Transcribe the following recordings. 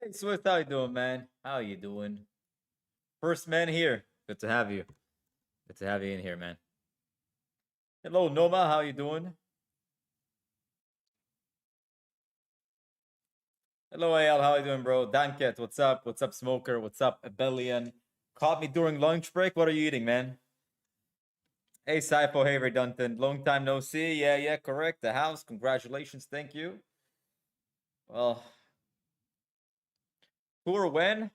Hey Swift, how you doing, man? How you doing? First man here. Good to have you. Good to have you in here, man. Hello, Noma. How you doing? Hello, Al. How you doing, bro? Danket, what's up? What's up, Smoker? What's up, Abellion? Caught me during lunch break. What are you eating, man? Hey, Saipo. Hey, Redundant. Long time no see. Yeah, correct. The house. Congratulations. Thank you. Well, who or when?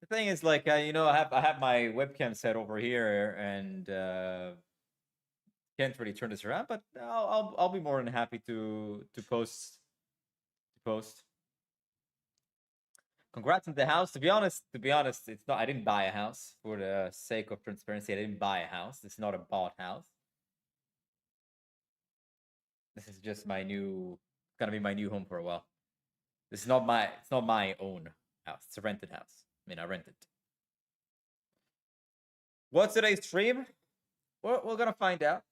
The thing is, like, I have my webcam set over here, and can't really turn this around, but I'll be more than happy to post. Congrats on the house. To be honest, it's not. I didn't buy a house for the sake of transparency. I didn't buy a house. This is not a bought house. This is just my new. Gonna be my new home for a while. This is not my. It's not my own house. It's a rented house. I mean, I rent it. What's today's stream? We're gonna find out.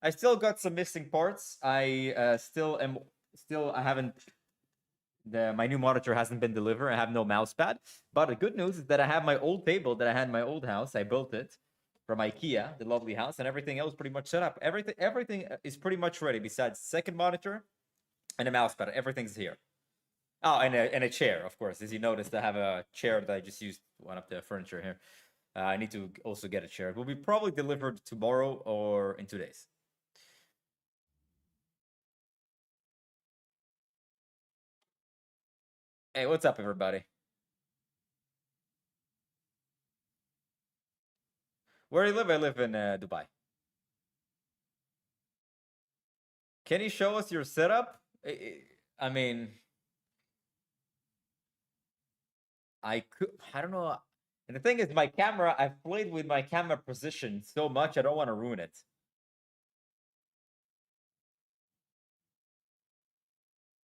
I still got some missing parts. I still am. Still, I haven't my new monitor hasn't been delivered. I have no mouse pad. But the good news is that I have my old table that I had in my old house. I built it from IKEA, the lovely house, and everything else pretty much set up. Everything is pretty much ready besides second monitor and a mouse pad. Everything's here. Oh, and a chair, of course. As you noticed, I have a chair that I just used one of the furniture here. I need to also get a chair. It will be probably delivered tomorrow or in 2 days. Hey, what's up, everybody? Where do you live? I live in Dubai. Can you show us your setup? I mean, I could. I don't know. And the thing is, my camera. I've played with my camera position so much. I don't want to ruin it.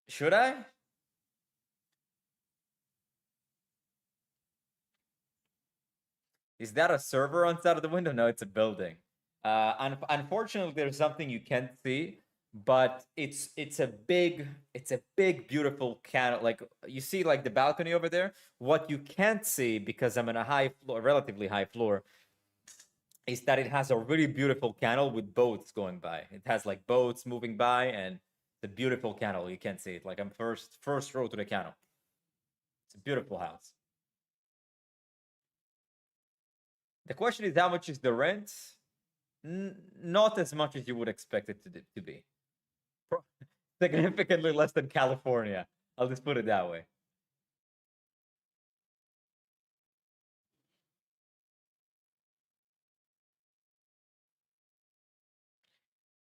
Should I? Is that a server on side of the window? No, it's a building. Unfortunately, there's something you can't see, but it's a big beautiful canal. Like you see, like the balcony over there. What you can't see because I'm in a high floor, relatively high floor, is that it has a really beautiful canal with boats going by. It has like boats moving by and the beautiful canal. You can't see it. Like I'm first row to the canal. It's a beautiful house. The question is how much is the rent? Not as much as you would expect it to be. Significantly less than California. I'll just put it that way.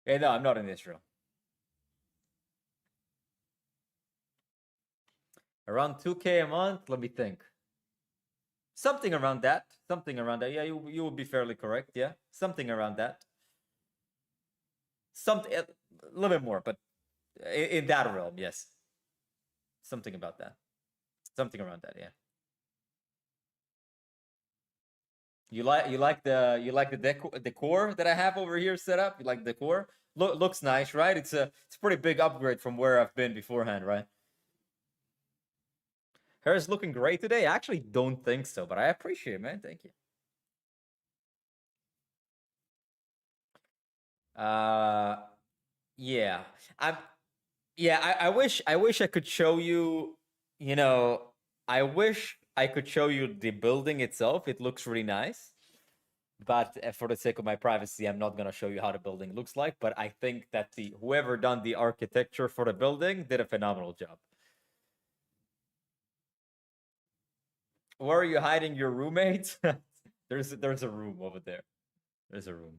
Yeah, no, I'm not in Israel. Around 2K a month. Let me think. Something around that. Something around that. Yeah, you would be fairly correct. Yeah, something around that. Something a little bit more, but in that realm, yes. Something about that. Something around that, yeah. You like the decor that I have over here set up? You like the decor? Looks nice, right? It's a pretty big upgrade from where I've been beforehand, right? Hair's looking great today. I actually don't think so, but I appreciate it, man. Thank you. Uh yeah. I'm yeah, I wish I could show you, you know, I wish I could show you the building itself. It looks really nice. But for the sake of my privacy, I'm not gonna show you how the building looks like. But I think that the whoever done the architecture for the building did a phenomenal job. Where are you hiding your roommates? There's a room over there. There's a room.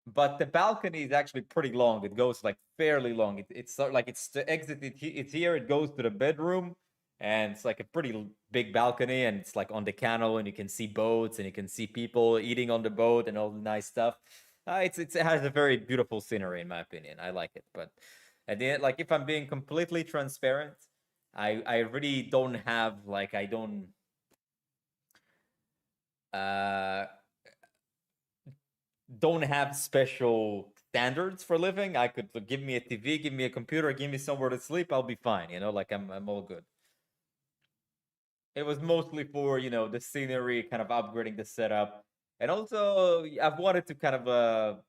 But the balcony is actually pretty long. It goes like fairly long. It's sort of like it's the exit. It's here. It goes to the bedroom, and it's like a pretty big balcony, and it's like on the canal, and you can see boats, and you can see people eating on the boat, and all the nice stuff. It has a very beautiful scenery, in my opinion. I like it, but at the end, like if I'm being completely transparent, I really don't have like I don't uh don't have special standards for living. I could give me a TV, give me a computer, give me somewhere to sleep. I'll be fine. You know, like I'm all good. It was mostly for the scenery, kind of upgrading the setup, and also I've wanted to kind of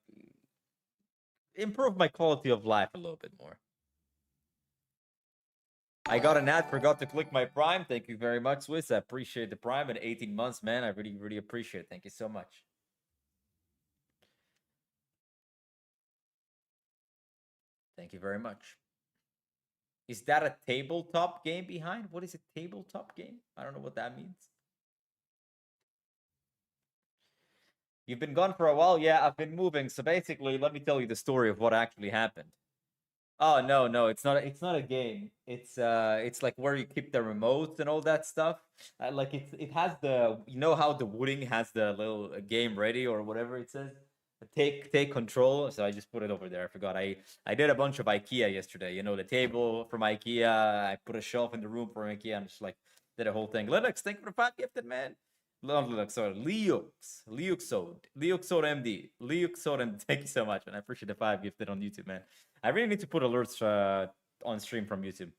improve my quality of life a little bit more. I got an ad, forgot to click my Prime. Thank you very much, Swiss. I appreciate the Prime in 18 months, man. I really, really appreciate it. Thank you so much. Thank you very much. Is that a tabletop game behind? What is a tabletop game? I don't know what that means. You've been gone for a while? Yeah, I've been moving. So basically, let me tell you the story of what actually happened. Oh no, it's not. It's not a game. It's like where you keep the remotes and all that stuff. Like it has the how the Wooding has the little game ready or whatever it says. Take control. So I just put it over there. I forgot. I did a bunch of IKEA yesterday. You know the table from IKEA. I put a shelf in the room for IKEA and just like did a whole thing. Linux, thank you for the 5 gifted, man. Not Linux, sorry, Leuxode MD, Leuxode MD. Thank you so much, and I appreciate the 5 gifted on YouTube, man. I really need to put alerts on stream from YouTube.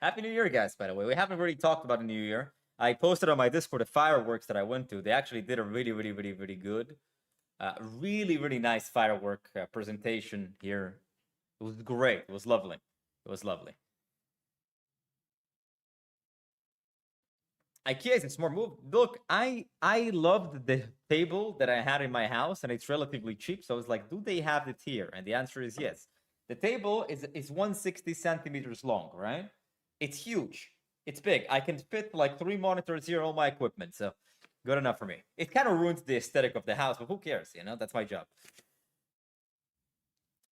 Happy New Year, guys, by the way. We haven't really talked about the New Year. I posted on my Discord the fireworks that I went to. They actually did a really, really, really, really good, really, really nice firework presentation here. It was great. It was lovely. It was lovely. IKEA is a smart move. Look, I loved the table that I had in my house, and it's relatively cheap. So I was like, do they have it here? And the answer is yes. The table is 160 centimeters long, right? It's huge. It's big. I can fit like 3 monitors here, all my equipment. So good enough for me. It kind of ruins the aesthetic of the house, but who cares? That's my job.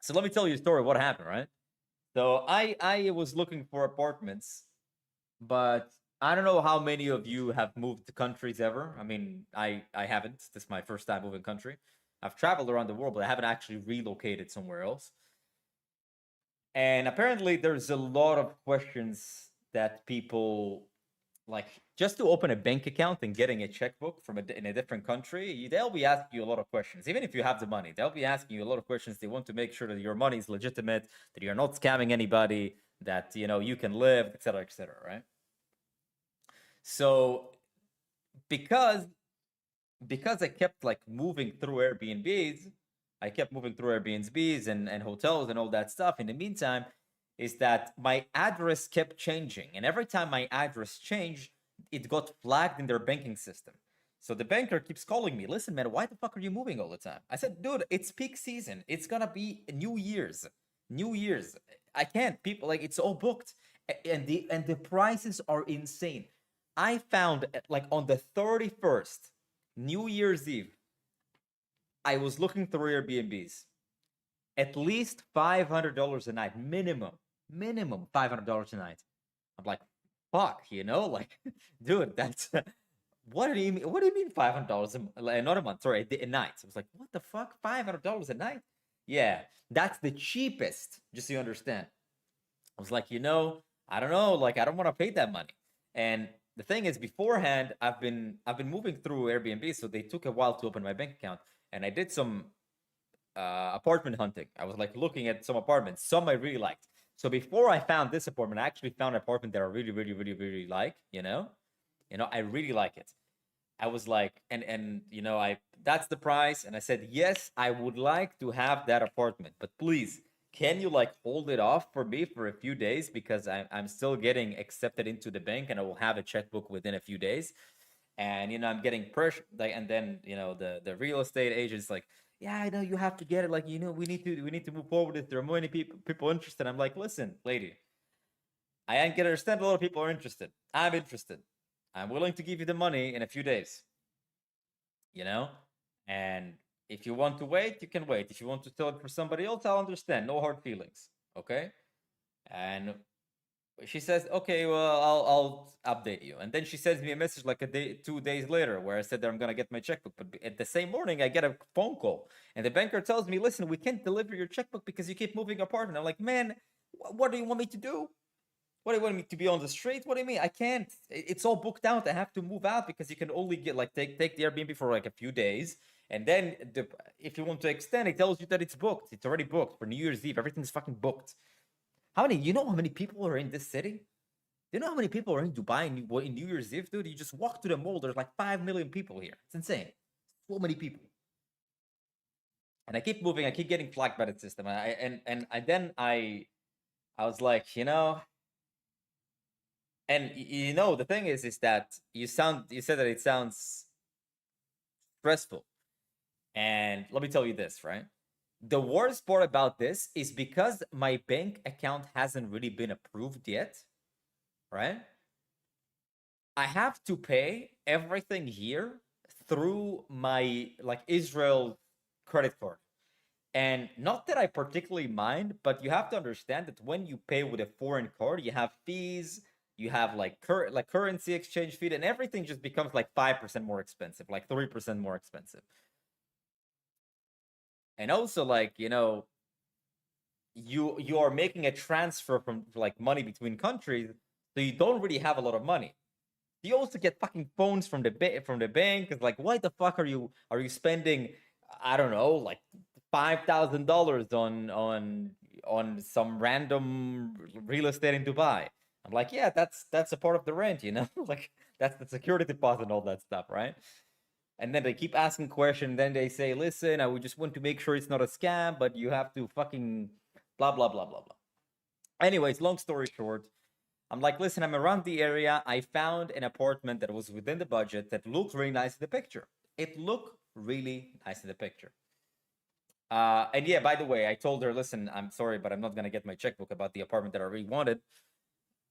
So let me tell you a story of what happened, right? So I was looking for apartments, but I don't know how many of you have moved to countries ever. I mean, I haven't. This is my first time moving country. I've traveled around the world, but I haven't actually relocated somewhere else. And apparently, there's a lot of questions that people like just to open a bank account and getting a checkbook from in a different country. They'll be asking you a lot of questions, even if you have the money. They'll be asking you a lot of questions. They want to make sure that your money is legitimate, that you're not scamming anybody, that you can live, etc., etc. Right? So because I kept like moving through Airbnbs, and hotels and all that stuff. In the meantime, is that my address kept changing, and every time my address changed, it got flagged in their banking system. So the banker keeps calling me. Listen, man, why the fuck are you moving all the time? I said, dude, it's peak season. It's gonna be New Year's. I can't. People like it's all booked, and the prices are insane. I found like on the 31st, New Year's Eve, I was looking through Airbnbs. At least $500 a night, minimum $500 a night. I'm like, fuck, like, dude, that's what do you mean? What do you mean $500 not a month? Sorry, a night. I was like, what the fuck, $500 a night? Yeah, that's the cheapest. Just so you understand. I was like, I don't know, like, I don't want to pay that money. And the thing is, beforehand, I've been moving through Airbnb, so they took a while to open my bank account, and I did some apartment hunting. I was like looking at some apartments. Some I really liked. So before I found this apartment, I actually found an apartment that I really, really, really, really like. I really like it. I was like, and that's the price, and I said yes, I would like to have that apartment, but please, can you like hold it off for me for a few days because I'm still getting accepted into the bank, and I will have a checkbook within a few days, and I'm getting pressure, like, and then the real estate agent's like, yeah, I know you have to get it, like we need to move forward if there are many people interested. I'm like, listen, lady, I can understand a lot of people are interested. I'm interested. I'm willing to give you the money in a few days. And if you want to wait, you can wait. If you want to sell it for somebody else, I'll understand. No hard feelings. Okay. And she says, okay, well, I'll update you. And then she sends me a message like 2 days later where I said that I'm going to get my checkbook. But at the same morning, I get a phone call. And the banker tells me, listen, we can't deliver your checkbook because you keep moving apart. And I'm like, man, what do you want me to do? What do you want me to be on the street? What do you mean? I can't. It's all booked out. I have to move out because you can only get like take the Airbnb for like a few days, And then if you want to extend, it tells you that it's booked. It's already booked for New Year's Eve. Everything's fucking booked. You know how many people are in this city? Do you know how many people are in Dubai in New Year's Eve, dude? You just walk to the mall. There's like 5 million people here. It's insane. So many people. And I keep moving. I keep getting flagged by the system. I was like, and the thing is that you said that it sounds stressful. And let me tell you this, right? The worst part about this is because my bank account hasn't really been approved yet, right? I have to pay everything here through my Israel credit card. And not that I particularly mind, but you have to understand that when you pay with a foreign card, you have fees, you have currency exchange fee, and everything just becomes like 5% more expensive, like 3% more expensive. And also, you are making a transfer from money between countries, so you don't really have a lot of money. You also get fucking phones from the bank. It's like, why the fuck are you spending, I don't know, like $5,000 on some random real estate in Dubai? I'm like, yeah, that's a part of the rent, like that's the security deposit and all that stuff, right? And then they keep asking questions. Then they say, listen, I would just want to make sure it's not a scam, but you have to fucking blah, blah, blah, blah, blah. Anyways, long story short, I'm like, listen, I'm around the area. I found an apartment that was within the budget that looked really nice in the picture. It looked really nice in the picture. And yeah, by the way, I told her, listen, I'm sorry, but I'm not going to get my checkbook about the apartment that I really wanted.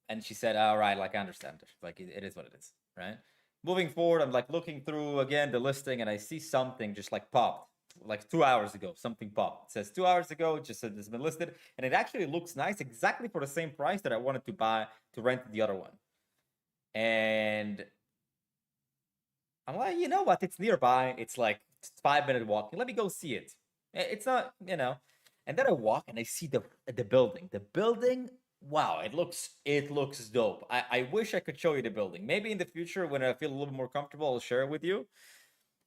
And she said, all right, I understand. Like, it is what it is, right? Moving forward, I'm looking through again the listing, and I see something just popped 2 hours ago. Something popped. It says 2 hours ago. It just said it's been listed, and it actually looks nice, exactly for the same price that I wanted to rent the other one. And I'm like, you know what? It's nearby. It's 5-minute walking. Let me go see it. It's not, And then I walk and I see the building. The building, wow, it looks dope. I wish I could show you the building. Maybe in the future when I feel a little more comfortable, I'll share it with you.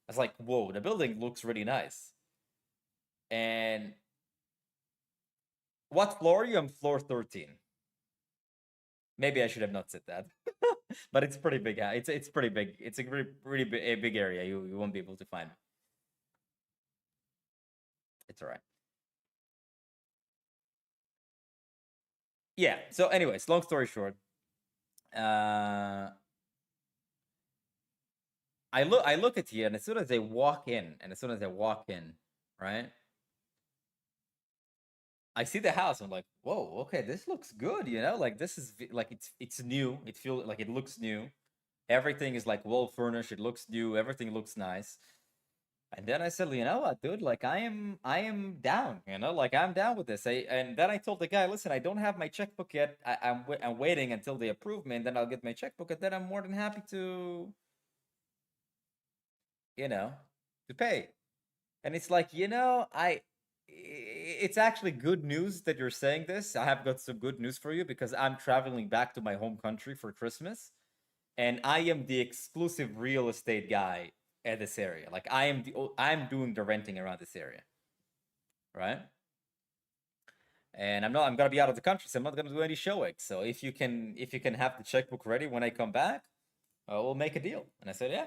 I was like, whoa, the building looks really nice. And what floor are you? I'm floor 13. Maybe I should have not said that. But it's pretty big. It's pretty big. It's a really big area. You won't be able to find. It's all right. Yeah. So, anyways, long story short, I look at you, and as soon as I walk in, right, I see the house. I'm like, whoa, okay, this looks good. This is it's new. It feels like it looks new. Everything is well furnished. It looks new. Everything looks nice. And then I said, you know what, dude? I am down. I'm down with this. And then I told the guy, listen, I don't have my checkbook yet. I'm waiting until they approve me, and then I'll get my checkbook, and then I'm more than happy to, to pay. And it's it's actually good news that you're saying this. I have got some good news for you because I'm traveling back to my home country for Christmas, and I am the exclusive real estate guy at this area. I'm doing the renting around this area, right? And I'm gonna be out of the country, so I'm not gonna do any showing. So if you can have the checkbook ready when I come back, we'll make a deal. And I said, yeah.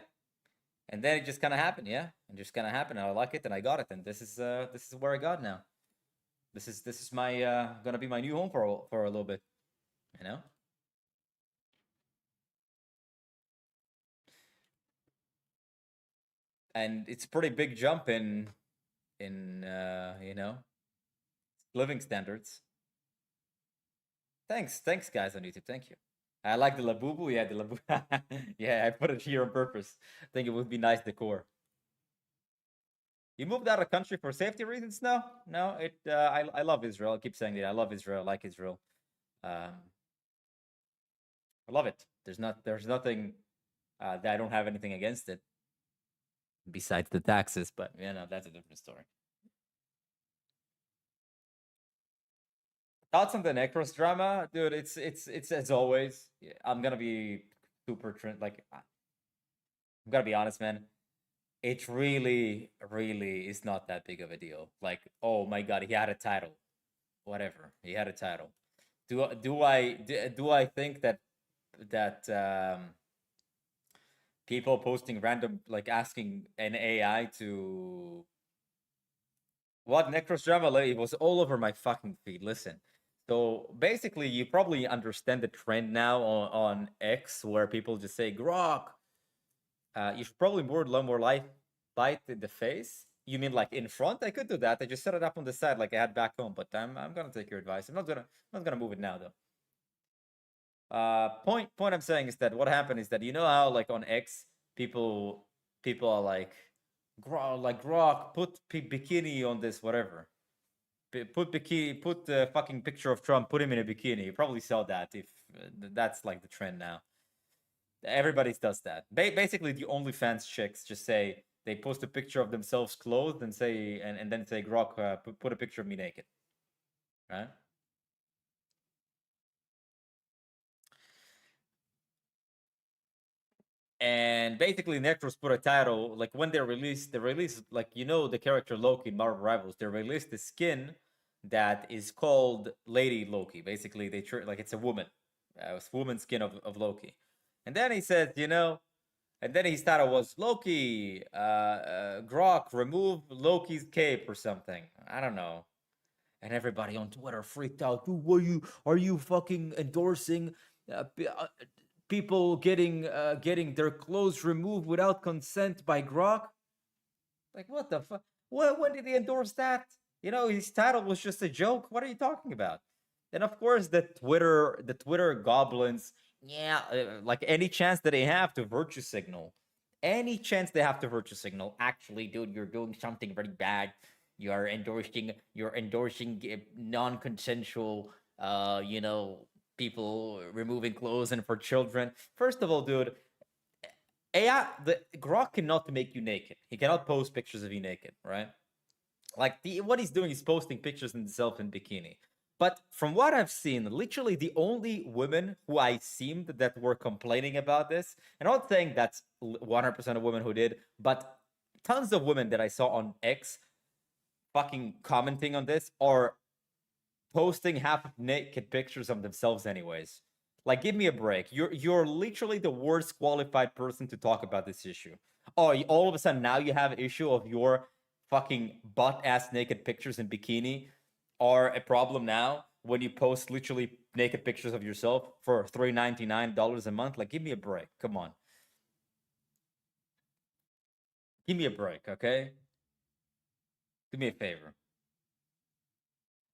And then it just kind of happened, yeah. And just kind of happened. And I like it, and I got it. And this is where I got now. This is my gonna be my new home for a little bit, you know. And it's a pretty big jump in living standards. Thanks guys on YouTube. Thank you. I like the Labubu. Yeah, the Labubu. Yeah, I put it here on purpose. I think it would be nice decor. You moved out of country for safety reasons? No. It. I love Israel. I keep saying that. I love Israel. I like Israel. I love it. There's nothing that I don't have anything against it. Besides the taxes, but that's a different story. Thoughts on the Necros drama, dude? It's as always. I'm gonna be super I'm gonna be honest, man. it really, really is not that big of a deal. Like, oh my god, he had a title, whatever, he had a title. Do I think that that people posting random, like asking an AI to what Necros drama? It was all over my fucking feed. Listen. So basically, you probably understand the trend now on X where people just say Grok. You should probably more learn more life bite in the face. You mean like in front? I could do that. I just set it up on the side like I had back home. But I'm gonna take your advice. I'm not gonna move it now though. Point I'm saying is that what happened is that you know how like on X people are like Grok put bikini on this whatever. Put bikini, put the fucking picture of Trump, put him in a bikini. You probably saw that if that's like the trend now. Everybody does that. Basically, the OnlyFans chicks just say they post a picture of themselves clothed and say and then say Grok put a picture of me naked, right? And basically, Necros put a title like when they released like you know the character Loki in Marvel Rivals. They released the skin that is called Lady Loki. Basically, they treat like it's a woman, it's woman skin of Loki. And then he said, you know, and then his title was Loki, Grok, remove Loki's cape or something. I don't know. And everybody on Twitter freaked out. Dude, are you fucking endorsing uh, people getting their clothes removed without consent by Grok? Like what the fuck? When did he endorse that? You know, his title was just a joke. What are you talking about? And of course, the Twitter goblins, yeah, like any chance that they have to virtue signal, any chance they have to virtue signal. Actually, dude, you're doing something very bad. You're endorsing non-consensual, you know, people removing clothes and for children. First of all, dude, AI, the Grok cannot make you naked. He cannot post pictures of you naked, right? Like what he's doing is posting pictures of himself in bikini. But from what I've seen, literally the only women who I seemed that were complaining about this, and I'm not saying that's 100% of women who did, but tons of women that I saw on X fucking commenting on this are posting half naked pictures of themselves anyways. Like, give me a break. You're literally the worst qualified person to talk about this issue. Oh, all of a sudden now you have an issue of your fucking butt ass naked pictures in bikini are a problem now when you post literally naked pictures of yourself for $399 a month. Like, give me a break. Come on. Give me a break, okay? Do me a favor.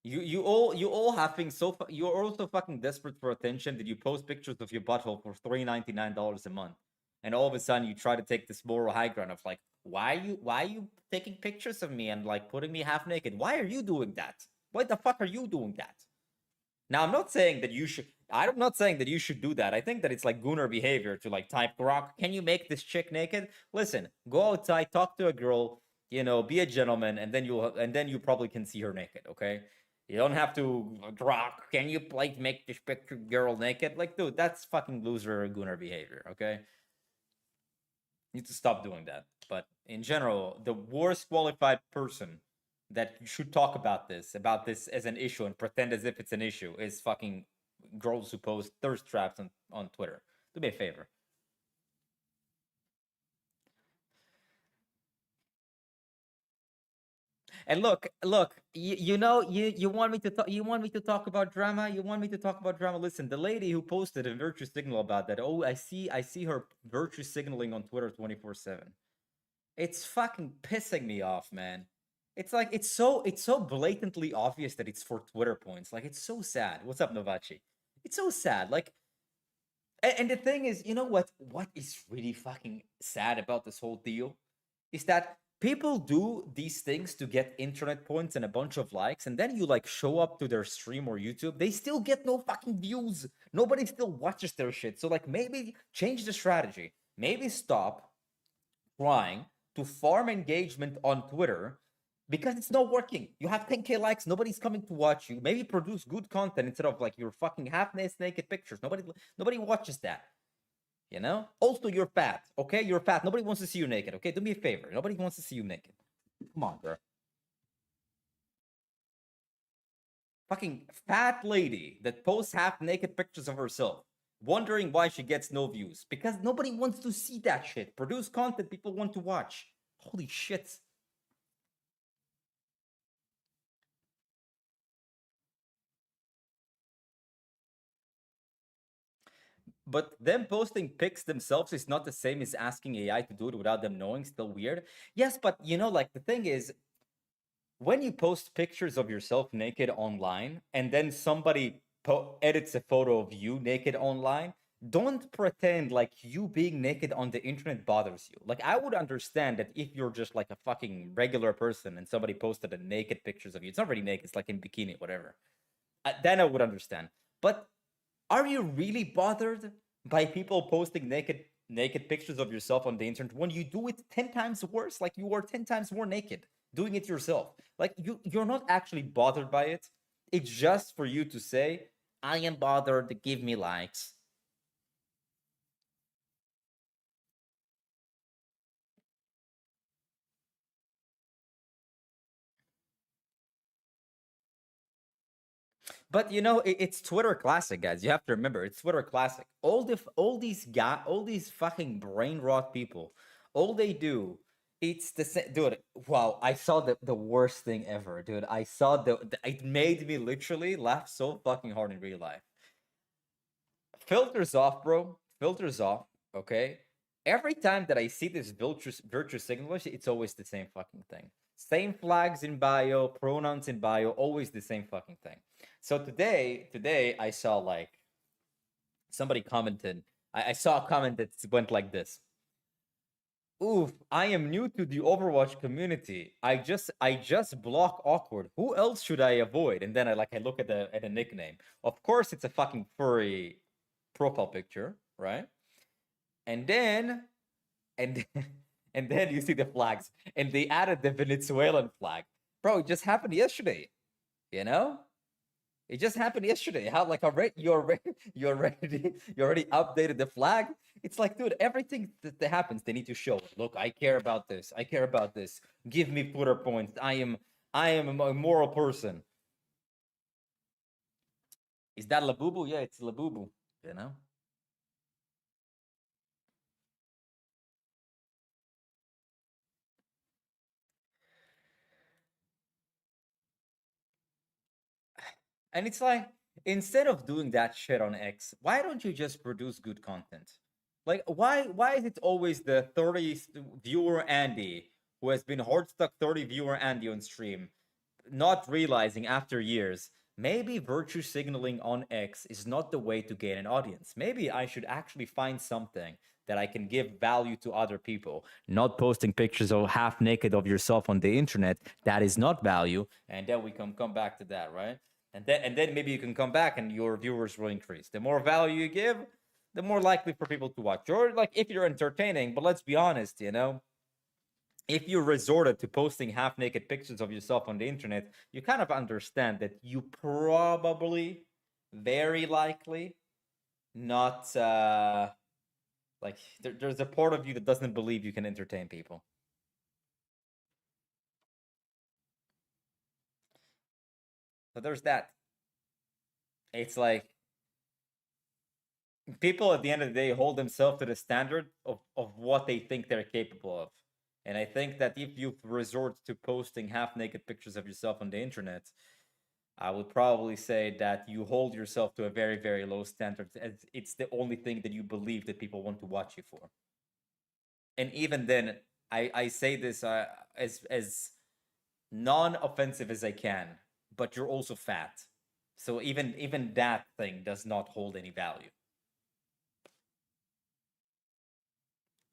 You all having you're also fucking desperate for attention that you post pictures of your butthole for $399 a month, and all of a sudden you try to take this moral high ground of like, why are you taking pictures of me and like putting me half naked? Why are you doing that? Why the fuck are you doing that? Now I'm not saying that you should. I'm not saying that you should do that. I think that it's like gooner behavior to like type Grok. Can you make this chick naked? Listen, go outside, talk to a girl, you know, be a gentleman, and then you probably can see her naked. Okay, you don't have to Grok. Can you like make this picture girl naked? Like, dude, that's fucking loser gooner behavior. Okay, you need to stop doing that. But in general, the worst qualified person that should talk about this as an issue and pretend as if it's an issue is fucking girls who post thirst traps on Twitter. Do me a favor. And look, you want me to talk about drama? You want me to talk about drama? Listen, the lady who posted a virtue signal about that. Oh, I see her virtue signaling on Twitter 24/7. It's fucking pissing me off, man. It's like it's so blatantly obvious that it's for Twitter points. Like it's so sad. What's up, Novachi? It's so sad. Like and the thing is, you know what is really fucking sad about this whole deal is that people do these things to get internet points and a bunch of likes, and then you like show up to their stream or YouTube, they still get no fucking views. Nobody still watches their shit. So like maybe change the strategy. Maybe stop trying to farm engagement on Twitter because it's not working. You have 10K likes, nobody's coming to watch you. Maybe produce good content instead of like your fucking half naked pictures. Nobody watches that. You know? Also, you're fat, okay? You're fat. Nobody wants to see you naked, okay? Do me a favor. Nobody wants to see you naked. Come on, bro. Fucking fat lady that posts half naked pictures of herself, wondering why she gets no views. Because nobody wants to see that shit. Produce content people want to watch. Holy shit. But them posting pics themselves is not the same as asking AI to do it without them knowing. Still weird. Yes, but you know, like the thing is, when you post pictures of yourself naked online and then somebody edits a photo of you naked online, don't pretend like you being naked on the internet bothers you. Like, I would understand that if you're just like a fucking regular person and somebody posted a naked pictures of you, it's not really naked, it's like in bikini, whatever. Then I would understand. But are you really bothered by people posting naked pictures of yourself on the internet when you do it 10 times worse? Like, you are 10 times more naked doing it yourself. Like, you're not actually bothered by it. It's just for you to say, I am bothered, give me likes. But you know, it's Twitter classic, guys. You have to remember, it's Twitter classic. All these fucking brain rot people, all they do, it's the same, dude. Wow, I saw the worst thing ever, dude. I saw it made me literally laugh so fucking hard in real life. Filters off, bro. Filters off. Okay. Every time that I see this virtue signal, it's always the same fucking thing. Same flags in bio, pronouns in bio, always the same fucking thing. So today I saw like somebody commented. I saw a comment that went like this. Oof, I am new to the Overwatch community. I just block awkward. Who else should I avoid? And then I look at the nickname. Of course it's a fucking furry profile picture, right? And then and and then you see the flags, and they added the Venezuelan flag. Bro, it just happened yesterday, you know? It just happened yesterday. How like already you already updated the flag. It's like, dude, everything that happens, they need to show. Look, I care about this. I care about this. Give me Twitter points. I am a moral person. Is that Labubu? Yeah, it's Labubu. You know. And it's like, instead of doing that shit on X, why don't you just produce good content? Like, why is it always the 30 viewer Andy who has been hard stuck 30 viewer Andy on stream, not realizing after years, maybe virtue signaling on X is not the way to gain an audience. Maybe I should actually find something that I can give value to other people, not posting pictures of half naked of yourself on the internet. That is not value. And then we can come back to that, right? And then maybe you can come back and your viewers will increase. The more value you give, the more likely for people to watch. Or like if you're entertaining, but let's be honest, if you resorted to posting half naked pictures of yourself on the internet, you kind of understand that you probably, very likely, not like there's a part of you that doesn't believe you can entertain people. So there's that. It's like people at the end of the day hold themselves to the standard of what they think they're capable of. And I think that if you resort to posting half naked pictures of yourself on the internet, I would probably say that you hold yourself to a very, very low standard. As it's the only thing that you believe that people want to watch you for. And even then, I say this as non-offensive as I can, but you're also fat. So even that thing does not hold any value.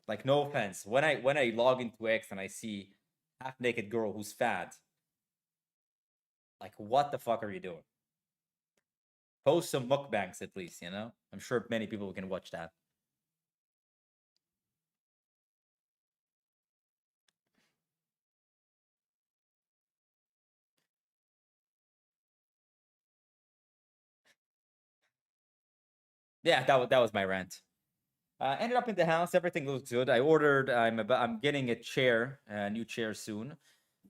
Like, no offense, when I log into X and I see half naked girl who's fat, like, what the fuck are you doing? Post some mukbangs at least, you know. I'm sure many people can watch that. Yeah, that was my rant. Ended up in the house. Everything looks good. I ordered. I'm getting a chair, a new chair soon.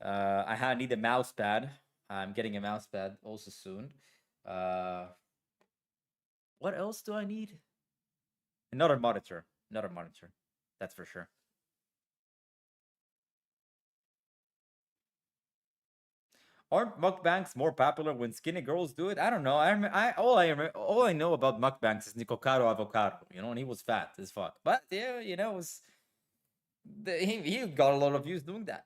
I need a mouse pad. I'm getting a mouse pad also soon. Uh, what else do I need? Another monitor. Another monitor. That's for sure. Aren't mukbangs more popular when skinny girls do it? I don't know. All I know about mukbangs is Nicocaro Avocado, and he was fat as fuck. But yeah, it was he got a lot of views doing that.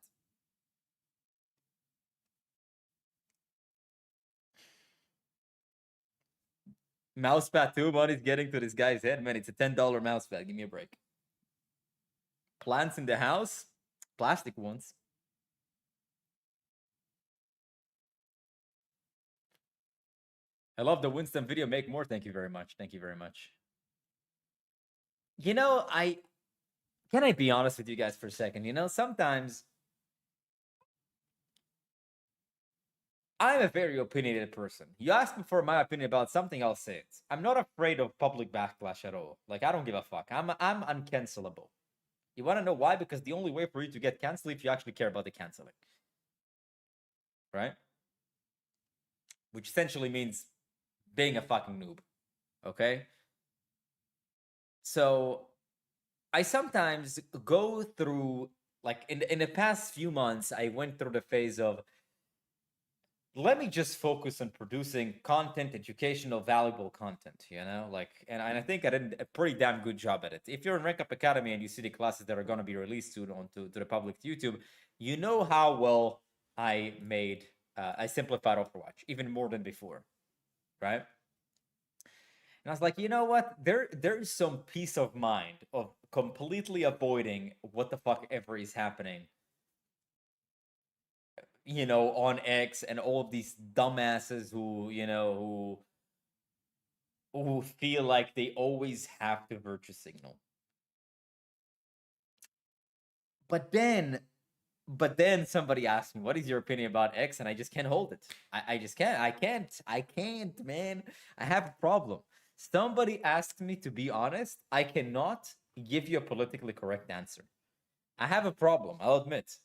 Mousepad too, money's getting to this guy's head, man. It's a $10 mousepad. Give me a break. Plants in the house, plastic ones. I love the Winston video. Make more. Thank you very much. Thank you very much. I can I be honest with you guys for a second? Sometimes I'm a very opinionated person. You ask me for my opinion about something, I'll say it. I'm not afraid of public backlash at all. Like I don't give a fuck. I'm uncancelable. You want to know why? Because the only way for you to get canceled if you actually care about the canceling, right? Which essentially means being a fucking noob. Okay? So I sometimes go through like in the past few months, I went through the phase of let me just focus on producing content, educational, valuable content, and I think I did a pretty damn good job at it. If you're in Rank Up Academy and you see the classes that are going to be released soon onto to the public to YouTube, you know how well I simplified Overwatch, even more than before, right? And I was like, you know what? There's some peace of mind of completely avoiding what the fuck ever is happening, on X and all of these dumbasses who feel like they always have to virtue signal. But then somebody asked me, "What is your opinion about X?" And I just can't hold it. I just can't. I can't, man. I have a problem. Somebody asked me to be honest. I cannot give you a politically correct answer. I have a problem. I'll admit.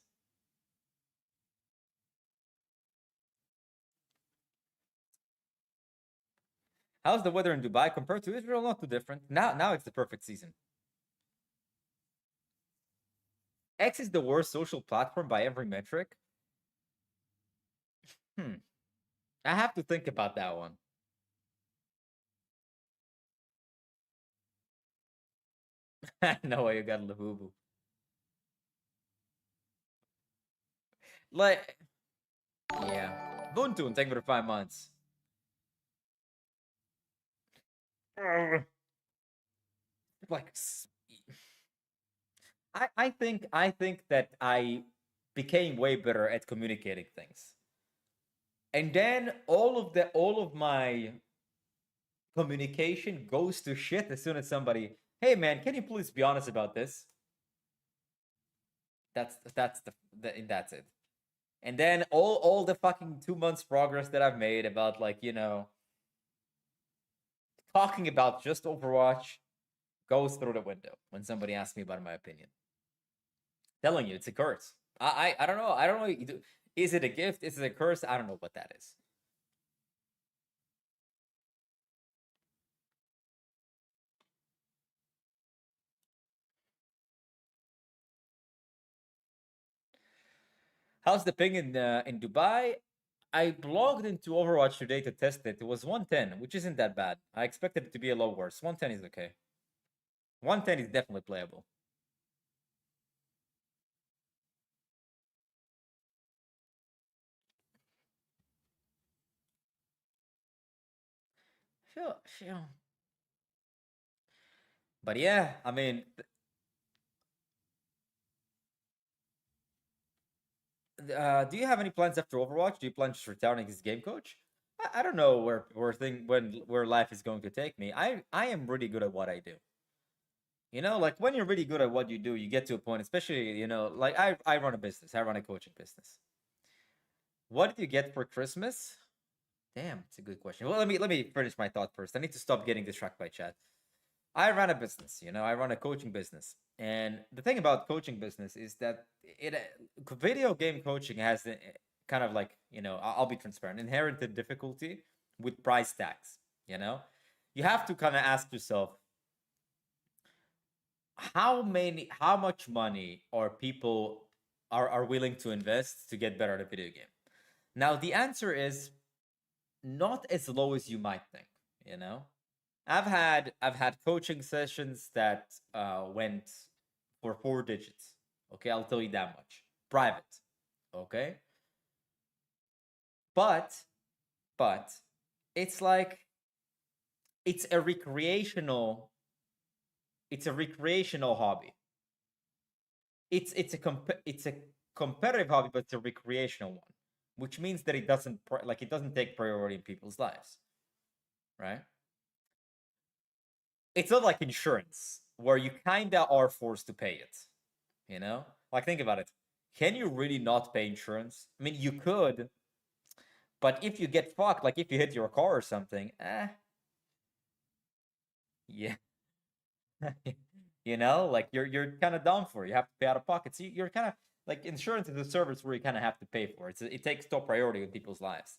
How's the weather in Dubai compared to Israel? Not too different. Now it's the perfect season. X is the worst social platform by every metric. Hmm. I have to think about that one. No way you got Labubu. Like, yeah. Buntun, thank you for 5 months. Like, I think that I became way better at communicating things. And then all of my communication goes to shit as soon as somebody, hey man, can you please be honest about this? That's it. And then all the fucking 2 months progress that I've made about like, talking about just Overwatch goes through the window when somebody asks me about my opinion. Telling you, it's a curse. I don't know. I don't know. Is it a gift? Is it a curse? I don't know what that is. How's the ping in Dubai? I logged into Overwatch today to test it. It was 110, which isn't that bad. I expected it to be a lot worse. 110 is okay. 110 is definitely playable. Sure, sure. But yeah, I mean, do you have any plans after Overwatch? Do you plan just retiring as game coach? I don't know where life is going to take me. I am really good at what I do. Like when you're really good at what you do, you get to a point, especially, like I run a business. I run a coaching business. What did you get for Christmas? Damn, it's a good question. Well, let me finish my thought first. I need to stop getting distracted by chat. I run a business, I run a coaching business. And the thing about coaching business is that video game coaching has the kind of like, I'll be transparent, inherited difficulty with price tags, You have to kind of ask yourself, how much money are people are willing to invest to get better at a video game? Now, the answer is not as low as you might think, I've had coaching sessions that went for 4 digits. Okay, I'll tell you that much. Private. Okay. But it's like it's a recreational hobby. It's a competitive hobby, but it's a recreational one, which means that it doesn't take priority in people's lives, right? It's not like insurance where you kinda are forced to pay it, Like, think about it. Can you really not pay insurance? I mean, you could, but if you get fucked, like if you hit your car or something, yeah. Like you're kind of down for it. You have to pay out of pocket. So you're kind of like, insurance is a service where you kind of have to pay for it. It takes top priority in people's lives.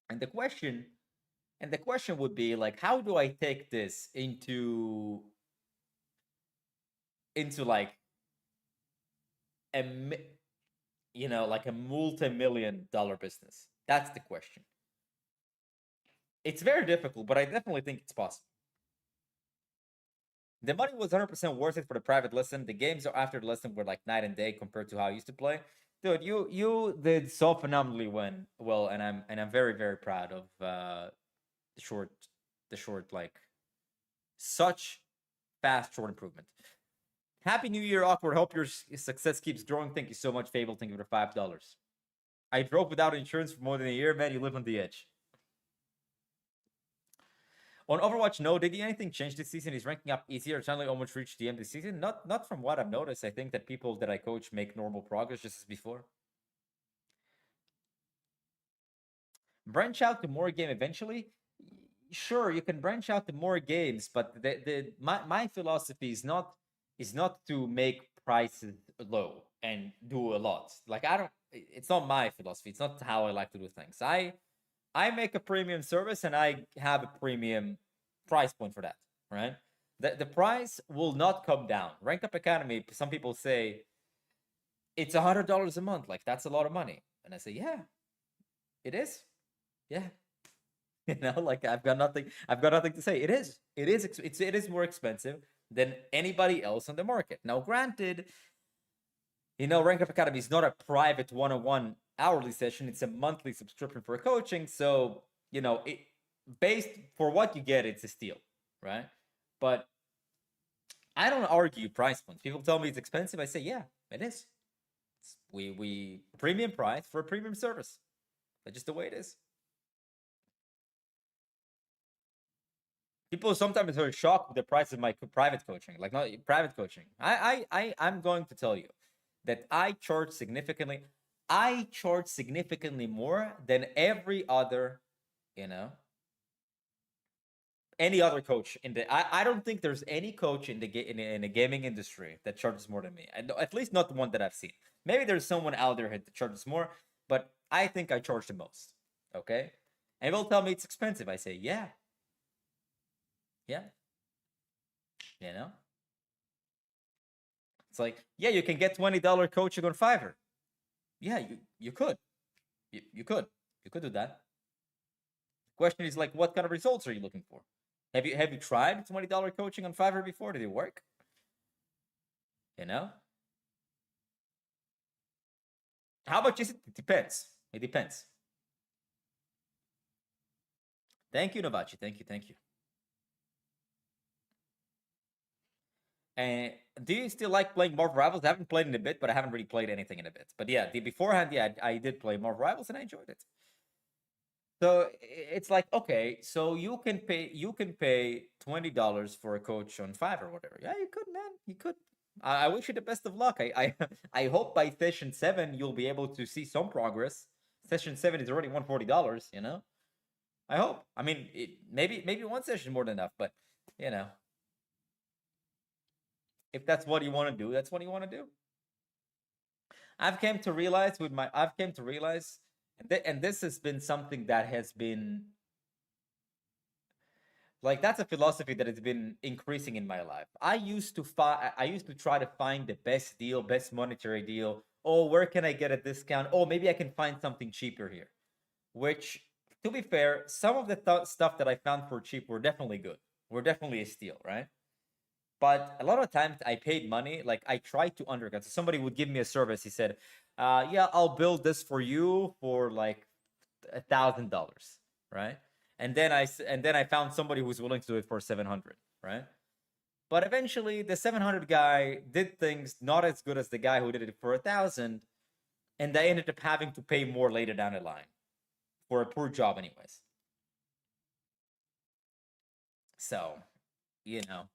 And the question would be like, how do I take this into like like a multi-million-dollar business? That's the question. It's very difficult, but I definitely think it's possible. The money was 100% worth it for the private lesson. The games after the lesson were like night and day compared to how I used to play. Dude, you did so phenomenally well, and I'm very, very proud of the short like such fast short improvement. Happy New Year, Awkward. Hope your success keeps growing. Thank you so much, Fable. Thank you for $5. I drove without insurance for more than a year, man. You live on the edge. On Overwatch, no. Did anything change this season? Is ranking up easier? Suddenly almost reached the end this season? Not from what I've noticed. I think that people that I coach make normal progress just as before. Branch out to more game eventually? Sure, you can branch out to more games, but my philosophy is not to make prices low and do a lot. Like, it's not my philosophy. It's not how I like to do things. I make a premium service and I have a premium price point for that, right? The price will not come down. Rank Up Academy, some people say it's $100 a month. Like, that's a lot of money. And I say, yeah, it is. Yeah. Like, I've got nothing to say. It is more expensive than anybody else on the market. Now, granted, Rank Up Academy is not a private one-on-one hourly session. It's a monthly subscription for coaching. So, based for what you get, it's a steal, right? But I don't argue price points. People tell me it's expensive. I say, yeah, it is. We premium price for a premium service. That's just the way it is. People sometimes are shocked with the price of my private coaching. Like, not private coaching. I'm going to tell you that I charge significantly more than every other, any other coach in the. I don't think there's any coach in the gaming industry that charges more than me. At least not the one that I've seen. Maybe there's someone out there that charges more, but I think I charge the most. Okay, and they'll tell me it's expensive. I say, yeah. It's like, yeah, you can get $20 coaching on Fiverr. Yeah, you could. You could do that. The question is, like, what kind of results are you looking for? Have you tried $20 coaching on Fiverr before? Did it work? How much is it? It depends. It depends. Thank you, Novachi. Thank you. And do you still like playing Marvel Rivals? I haven't played in a bit, but I haven't really played anything in a bit. But yeah, beforehand, yeah, I did play Marvel Rivals and I enjoyed it. So it's like, okay, so you can pay $20 for a coach on Fiverr or whatever. Yeah, you could, man. You could. I wish you the best of luck. I hope by session 7 you'll be able to see some progress. Session 7 is already $140. I hope. I mean, maybe one session more than enough, but If that's what you want to do, that's what you want to do. I've came to realize with my I've came to realize, and this has been something that has been like, that's a philosophy that has been increasing in my life. I used to try to find the best deal, best monetary deal. Oh, where can I get a discount? Oh, maybe I can find something cheaper here. Which, to be fair, some of the stuff that I found for cheap were definitely good. Were definitely a steal, right? But a lot of times I paid money, like I tried to undercut. So somebody would give me a service. He said, "Yeah, I'll build this for you for like $1,000, right?" And then I found somebody who was willing to do it for 700, right? But eventually, the 700 guy did things not as good as the guy who did it for 1,000, and they ended up having to pay more later down the line for a poor job, anyways. So, you know,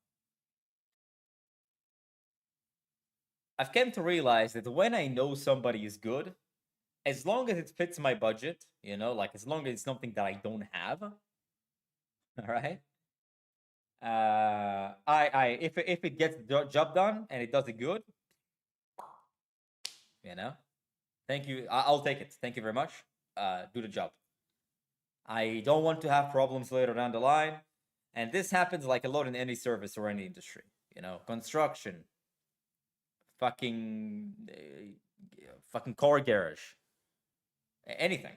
I've come to realize that when I know somebody is good, as long as it fits my budget, like as long as it's something that I don't have, all right. If it gets the job done and it does it good, you know, thank you. I'll take it. Thank you very much. Do the job. I don't want to have problems later down the line, and this happens like a lot in any service or any industry. Construction, fucking car garage, anything.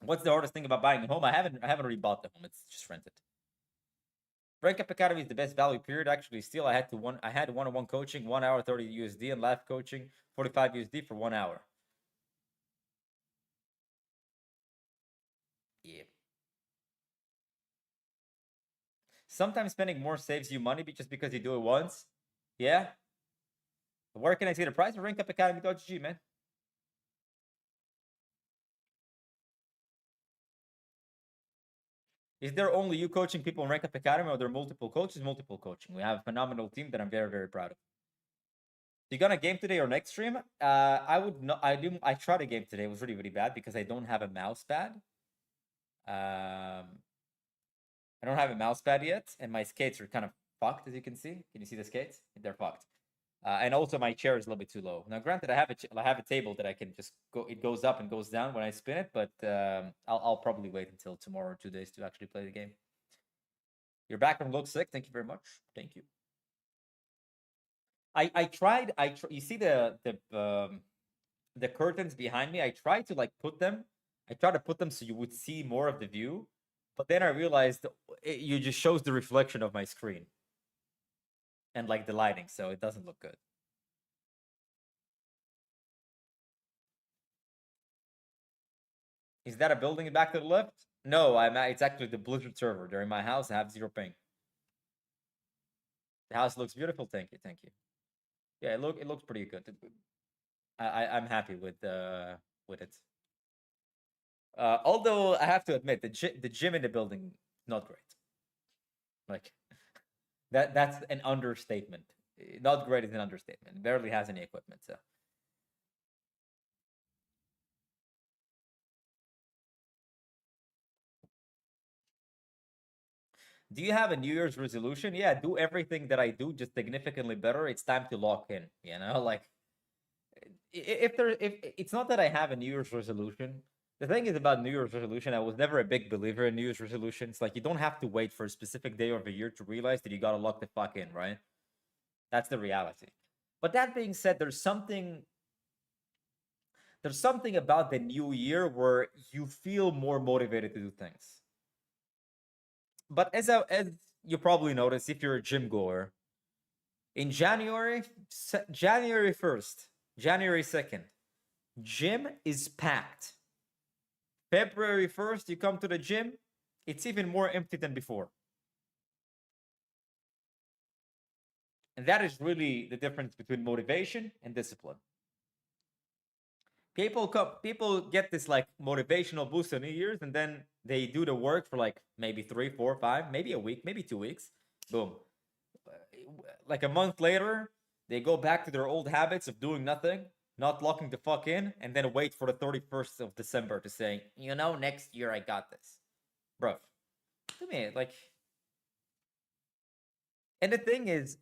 What's the hardest thing about buying a home? I haven't rebought the home. It's just rented. Rank Up Academy is the best value period. Actually, still I had one-on-one coaching, 1 hour 30 USD, and live coaching 45 USD for 1 hour. Yeah. Sometimes spending more saves you money just because you do it once. Yeah. Where can I see the price of rankupacademy.gg, man? Is there only you coaching people in Rank Up Academy, or there are multiple coaches? Multiple coaching. We have a phenomenal team that I'm very, very proud of. You gonna game today or next stream? I would not. I tried a game today. It was really, really bad because I don't have a mouse pad. I don't have a mouse pad yet, and my skates are kind of fucked, as you can see. Can you see the skates? They're fucked. And also my chair is a little bit too low. Now, granted, I have a table that I can just go. It goes up and goes down when I spin it, but I'll probably wait until tomorrow or 2 days to actually play the game. Your background looks sick. Thank you very much. Thank you. I tried. You see the curtains behind me. I tried to put them. I tried to put them so you would see more of the view, but then I realized you just shows the reflection of my screen and the lighting, so it doesn't look good. Is that a building back to the left? No, it's actually the Blizzard server. They're in my house. I have 0 ping. The house looks beautiful. Thank you, thank you. Yeah, it looks pretty good. I'm happy with it. Although I have to admit, the gym in the building not great. Like that's an understatement. Not great is an understatement. It barely has any equipment. So do you have a New Year's resolution? Yeah, do everything that I do just significantly better. It's time to lock in. Like if it's not that I have a New Year's resolution. The thing is about New Year's resolution, I was never a big believer in New Year's resolutions. Like, you don't have to wait for a specific day of the year to realize that you gotta lock the fuck in, right? That's the reality. But that being said, there's something about the new year where you feel more motivated to do things. But as you probably notice, if you're a gym goer, in January 1st, January 2nd, gym is packed. February 1st, you come to the gym, it's even more empty than before. And that is really the difference between motivation and discipline. People get this motivational boost on New Year's, and then they do the work for maybe 3, 4, 5, maybe a week, maybe 2 weeks. Boom. Like a month later, they go back to their old habits of doing nothing, not locking the fuck in, and then wait for the 31st of December to say, next year I got this. Bro, to me, And the thing is,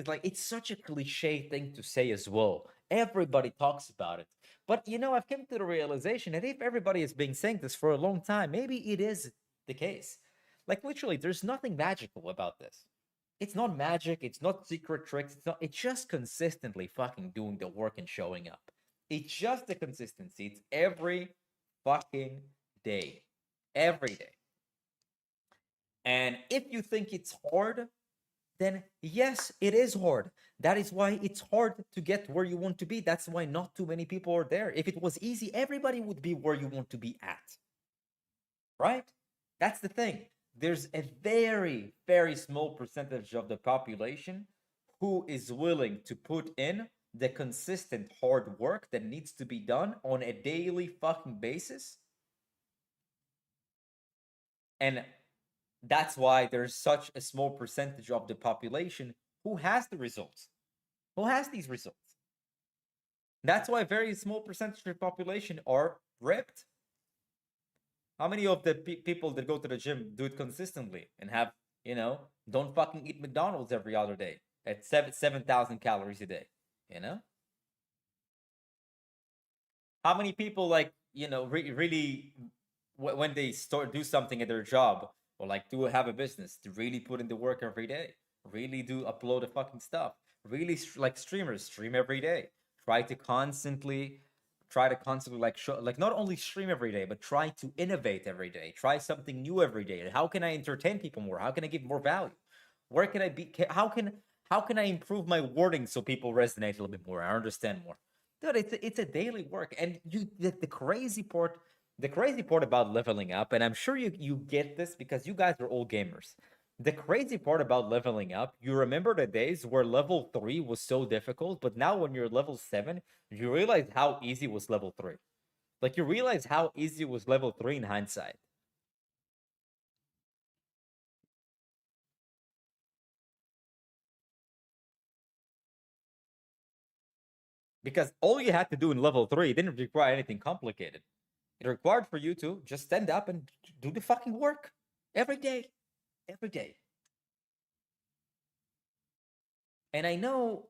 like, it's such a cliche thing to say as well. Everybody talks about it. But I've come to the realization that if everybody has been saying this for a long time, maybe it is the case. Like, literally, there's nothing magical about this. It's not magic, it's not secret tricks, it's just consistently fucking doing the work and showing up. It's just the consistency. It's every fucking day. Every day. And if you think it's hard, then yes, it is hard. That is why it's hard to get where you want to be. That's why not too many people are there. If it was easy, everybody would be where you want to be at. Right? That's the thing. There's a very, very small percentage of the population who is willing to put in the consistent hard work that needs to be done on a daily fucking basis. And that's why there's such a small percentage of the population who has the results, who has these results. That's why a very small percentage of the population are ripped. How many of the people that go to the gym do it consistently and have, don't fucking eat McDonald's every other day at 7,000 calories a day, you know? How many people, like, really, when they start do something at their job, or like do have a business, to really put in the work every day, really do upload the fucking stuff, really like streamers stream every day, try to constantly like show, like, not only stream every day, but try to innovate every day, try something new every day. How can I entertain people more? How can I give more value? Where can I be? How can I improve my wording so people resonate a little bit more? I understand more. Dude, it's a daily work. And the crazy part about leveling up, and I'm sure you get this because you guys are all gamers. The crazy part about leveling up, you remember the days where level 3 was so difficult, but now when you're level 7, you realize how easy was level 3. Like, you realize how easy was level 3 in hindsight. Because all you had to do in level 3 didn't require anything complicated. It required for you to just stand up and do the fucking work every day. Every day. And I know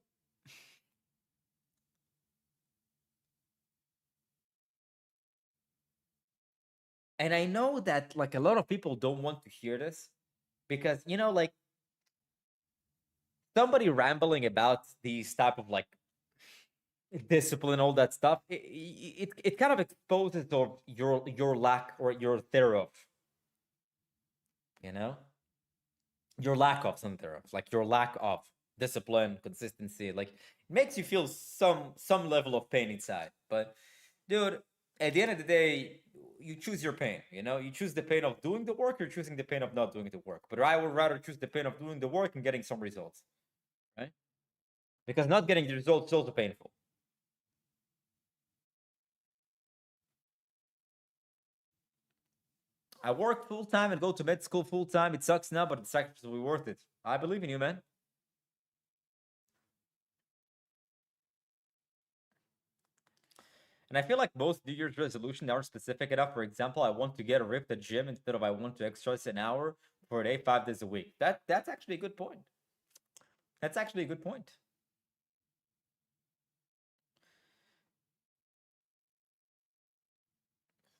that, like, a lot of people don't want to hear this because, like, somebody rambling about these type of, like, discipline, all that stuff, it kind of exposes of your lack or your thereof, you know your lack of some thereof, like your lack of discipline, consistency. Like, it makes you feel some level of pain inside. But, dude, at the end of the day, you choose your pain. You choose the pain of doing the work, you're choosing the pain of not doing the work. But I would rather choose the pain of doing the work and getting some results, right? Because not getting the results is also painful. I work full time and go to med school full time. It sucks now, but the sacrifice will be worth it. I believe in you, man. And I feel like most New Year's resolutions are specific enough. For example, I want to get ripped at gym instead of I want to exercise an hour for a day, 5 days a week. That's actually a good point. That's actually a good point.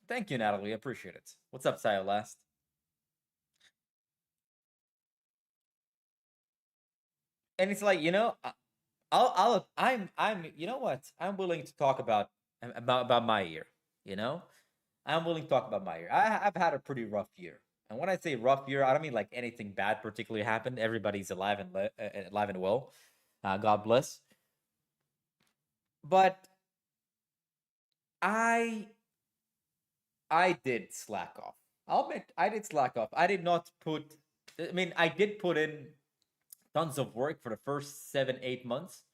Thank you, Natalie. I appreciate it. What's up, Saya Last? And it's like, you know what? I'm willing to talk about my year. You know, I'm willing to talk about my year. I've had a pretty rough year. And when I say rough year, I don't mean like anything bad particularly happened. Everybody's alive and well. God bless. But I I did slack off. I'll admit I did slack off. I did not put. I mean, I did put in tons of work for the first 7, 8 months,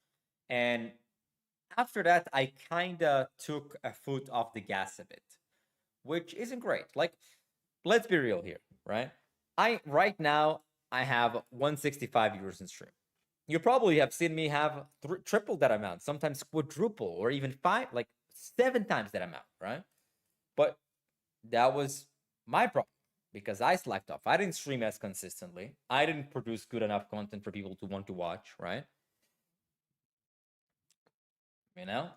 and after that, I kinda took a foot off the gas a bit, which isn't great. Like, let's be real here, right? I right now I have 165 euros in stream. You probably have seen me have triple that amount, sometimes quadruple, or even five, like 7 times that amount, right? But that was my problem. because I slacked off. I didn't stream as consistently. I didn't produce good enough content for people to want to watch, right? You know?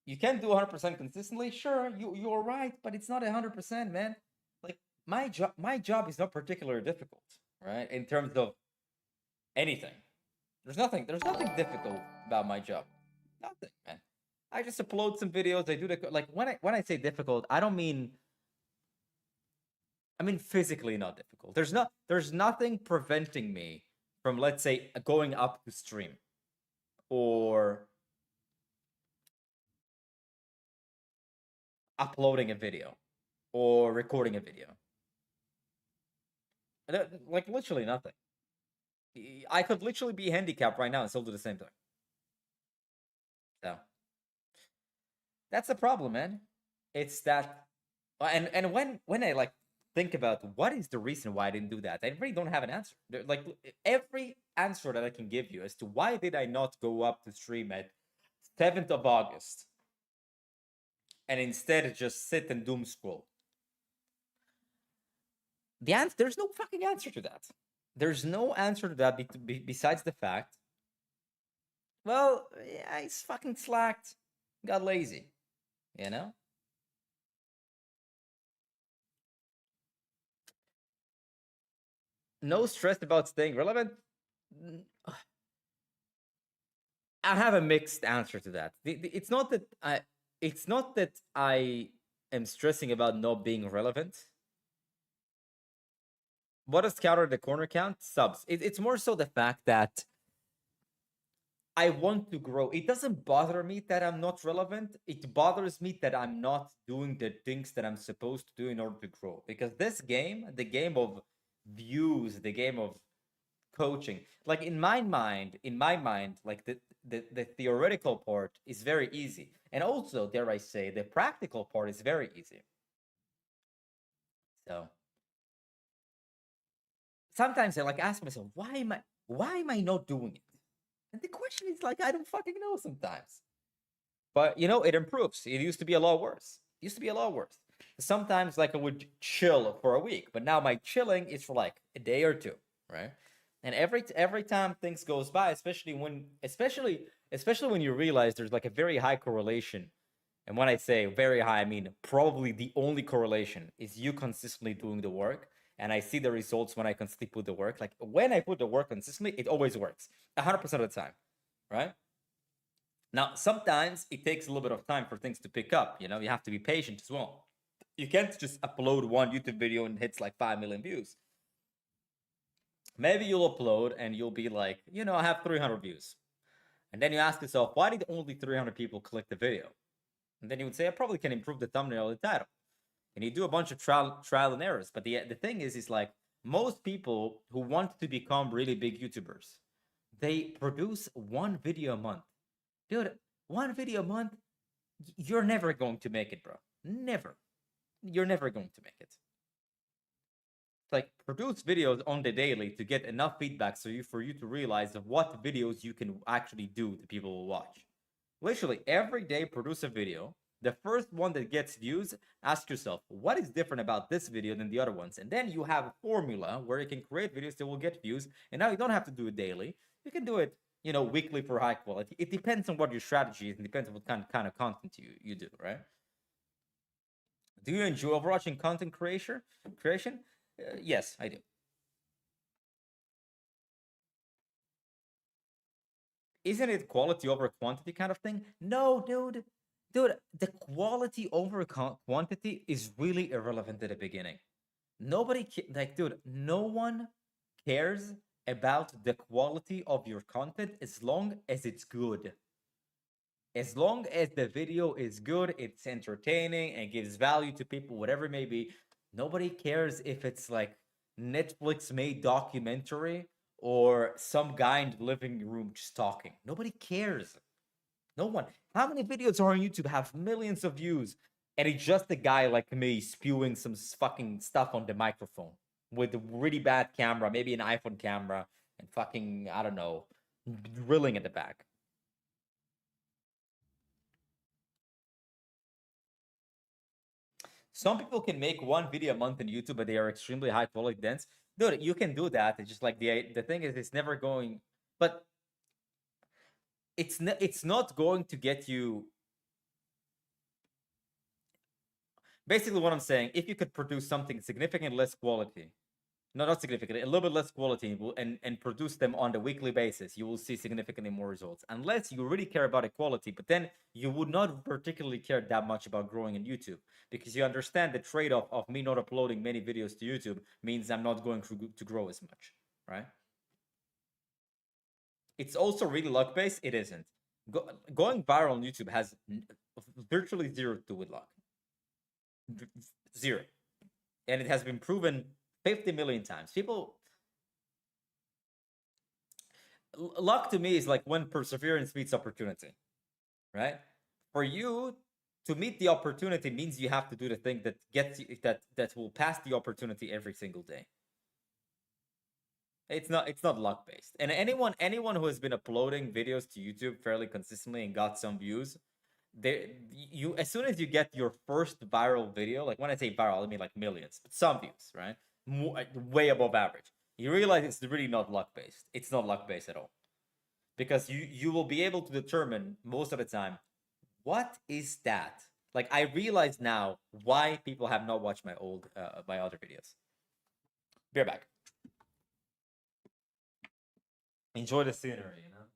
You can do 100% consistently. Sure, you're right, but it's not 100%, man. Like my job is not particularly difficult, right? In terms of anything. There's nothing difficult about my job. Nothing, man. I just upload some videos. I do the like when I say difficult, I don't mean I mean physically not difficult. There's nothing preventing me from, let's say, going up to stream or uploading a video or recording a video. Like literally nothing. I could literally be handicapped right now and still do the same thing. So that's the problem, man. It's that, and when I like think about what is the reason why I didn't do that, I really don't have an answer. Like every answer that I can give you as to why did I not go up to stream at 7th of August and instead just sit and doom scroll. The answer, there's no fucking answer to that. There's no answer to that besides the fact, well, yeah, he's fucking slacked, got lazy, you know? No stress about staying relevant. I have a mixed answer to that. It's not that I am stressing about not being relevant. What does counter the corner count? Subs. It's more so the fact that I want to grow. It doesn't bother me that I'm not relevant. It bothers me that I'm not doing the things that I'm supposed to do in order to grow. Because this game, the game of views, the game of coaching, like in my mind, like the theoretical part is very easy. And also, dare I say, the practical part is very easy. So sometimes I like ask myself, why am I not doing it? And the question is like, I don't fucking know sometimes. But you know, it improves. It used to be a lot worse. Sometimes like I would chill for a week, but now my chilling is for like a day or two, right? And every time things goes by, especially when you realize there's like a very high correlation. And when I say very high, I mean probably the only correlation is you consistently doing the work. And I see the results when I consistently put the work. Like when I put the work consistently, it always works 100% of the time, right? Now, sometimes it takes a little bit of time for things to pick up. You know, you have to be patient as well. You can't just upload one YouTube video and hits like 5 million views. Maybe you'll upload and you'll be like, you know, I have 300 views. And then you ask yourself, why did only 300 people click the video? And then you would say, I probably can improve the thumbnail or the title. And you do a bunch of trial and errors. But the thing is like most people who want to become really big YouTubers, they produce one video a month. Dude, one video a month, you're never going to make it, bro. Never. You're never going to make it. It's like produce videos on the daily to get enough feedback for you to realize what videos you can actually do that people will watch. Literally every day produce a video. The first one that gets views, ask yourself, what is different about this video than the other ones? And then you have a formula where you can create videos that will get views. And now you don't have to do it daily. You can do it, you know, weekly for high quality. It depends on what your strategy is and depends on what kind of content you do, right? Do you enjoy overarching content creation? Yes, I do. Isn't it quality over quantity kind of thing? No, dude. Dude, the quality over quantity is really irrelevant at the beginning. Like, dude, no one cares about the quality of your content as long as it's good. As long as the video is good, it's entertaining and gives value to people, whatever it may be. Nobody cares if it's like Netflix made documentary or some guy in the living room just talking. Nobody cares. No one. How many videos are on YouTube have millions of views and it's just a guy like me spewing some fucking stuff on the microphone with a really bad camera, maybe an iPhone camera, and fucking, I don't know, drilling at the back? Some people can make one video a month on YouTube, but they are extremely high quality dense. Dude, you can do that. It's just like the thing is, it's never going, but it's not going to get you. Basically, what I'm saying, if you could produce something significantly less quality, no, not significantly, a little bit less quality, and produce them on the weekly basis, you will see significantly more results. Unless you really care about equality, but then you would not particularly care that much about growing in YouTube, because you understand the trade-off of me not uploading many videos to YouTube means I'm not going to grow as much, right? It's also really luck-based. It isn't. Going viral on YouTube has virtually zero to do with luck. Zero. And it has been proven 50 million times. People, luck to me is like when perseverance meets opportunity, right? For you to meet the opportunity means you have to do the thing that gets you, that will pass the opportunity every single day. It's not luck based. And anyone who has been uploading videos to YouTube fairly consistently and got some views, you as soon as you get your first viral video, like when I say viral, I mean like millions, but some views, right? Way above average. You realize it's really not luck based. It's not luck based at all, because you will be able to determine most of the time what is that. Like I realize now why people have not watched my other videos. Be right back. Enjoy the scenery, you know.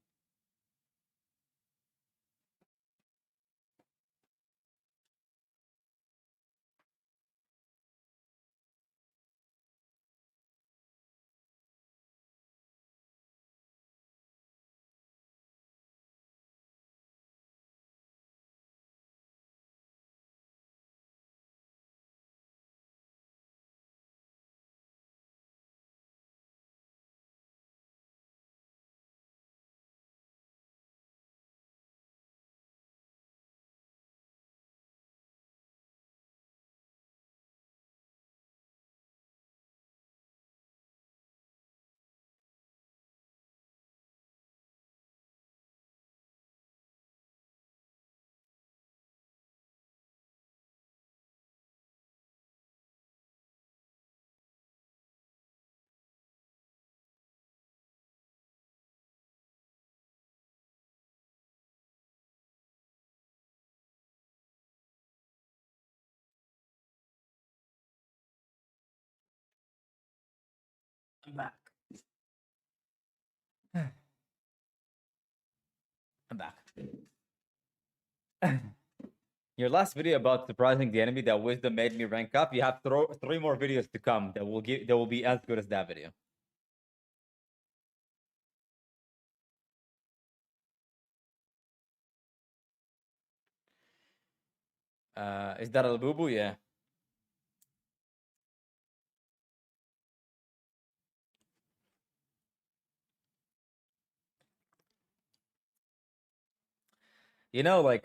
I'm back. I'm back. Your last video about surprising the enemy that wisdom made me rank up. You have three more videos to come that will be as good as that video. Is that a Labubu? Yeah. You know, like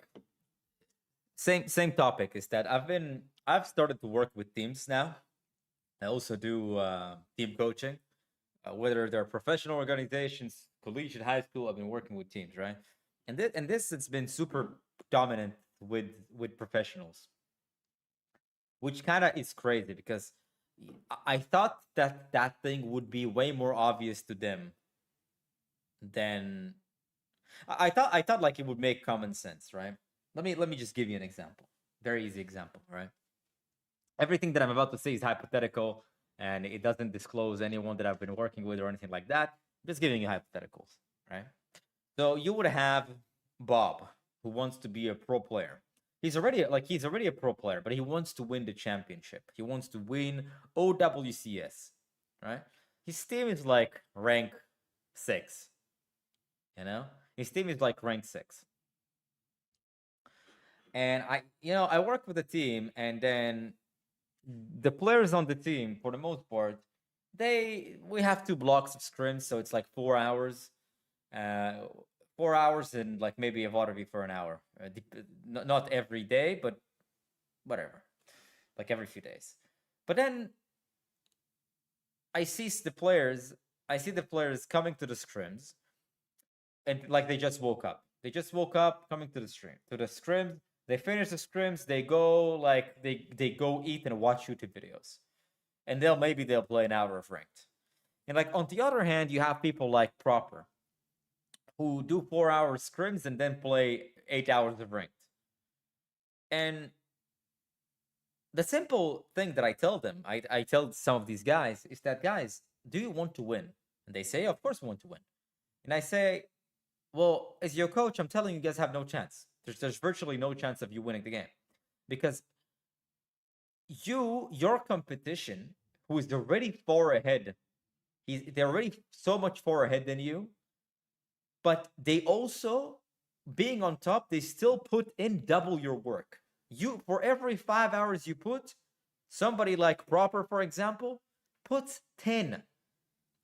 same topic is that I've started to work with teams now. I also do team coaching, whether they're professional organizations, collegiate, high school. I've been working with teams, right? And this it's been super dominant with professionals, which kind of is crazy because I thought that that thing would be way more obvious to them than I thought like it would make common sense, right? Let me just give you an example. Very easy example, right? Everything that I'm about to say is hypothetical and it doesn't disclose anyone that I've been working with or anything like that. I'm just giving you hypotheticals, right? So you would have Bob, who wants to be a pro player. He's already a pro player, but he wants to win the championship. He wants to win OWCS, right? His team is like rank 6. You know? His team is like rank 6. And I work with the team, and then the players on the team, for the most part, we have 2 blocks of scrims, so it's like 4 hours. 4 hours and like maybe a Waterby for an hour. Not every day, but whatever. Like every few days. But then I see the players coming to the scrims, and like they just woke up. They just woke up coming to the scrims. They finish the scrims, they go like they go eat and watch YouTube videos. And they'll play an hour of ranked. And like on the other hand, you have people like Proper who do 4 hour scrims and then play 8 hours of ranked. And the simple thing that I tell them, I tell some of these guys, is that, guys, do you want to win? And they say, of course we want to win. And I say, well, as your coach, I'm telling you guys have no chance. There's virtually no chance of you winning the game. Because your competition, who is already far ahead, they're already so much far ahead than you, but they also, being on top, they still put in double your work. You, for every 5 hours you put, somebody like Proper, for example, puts 10.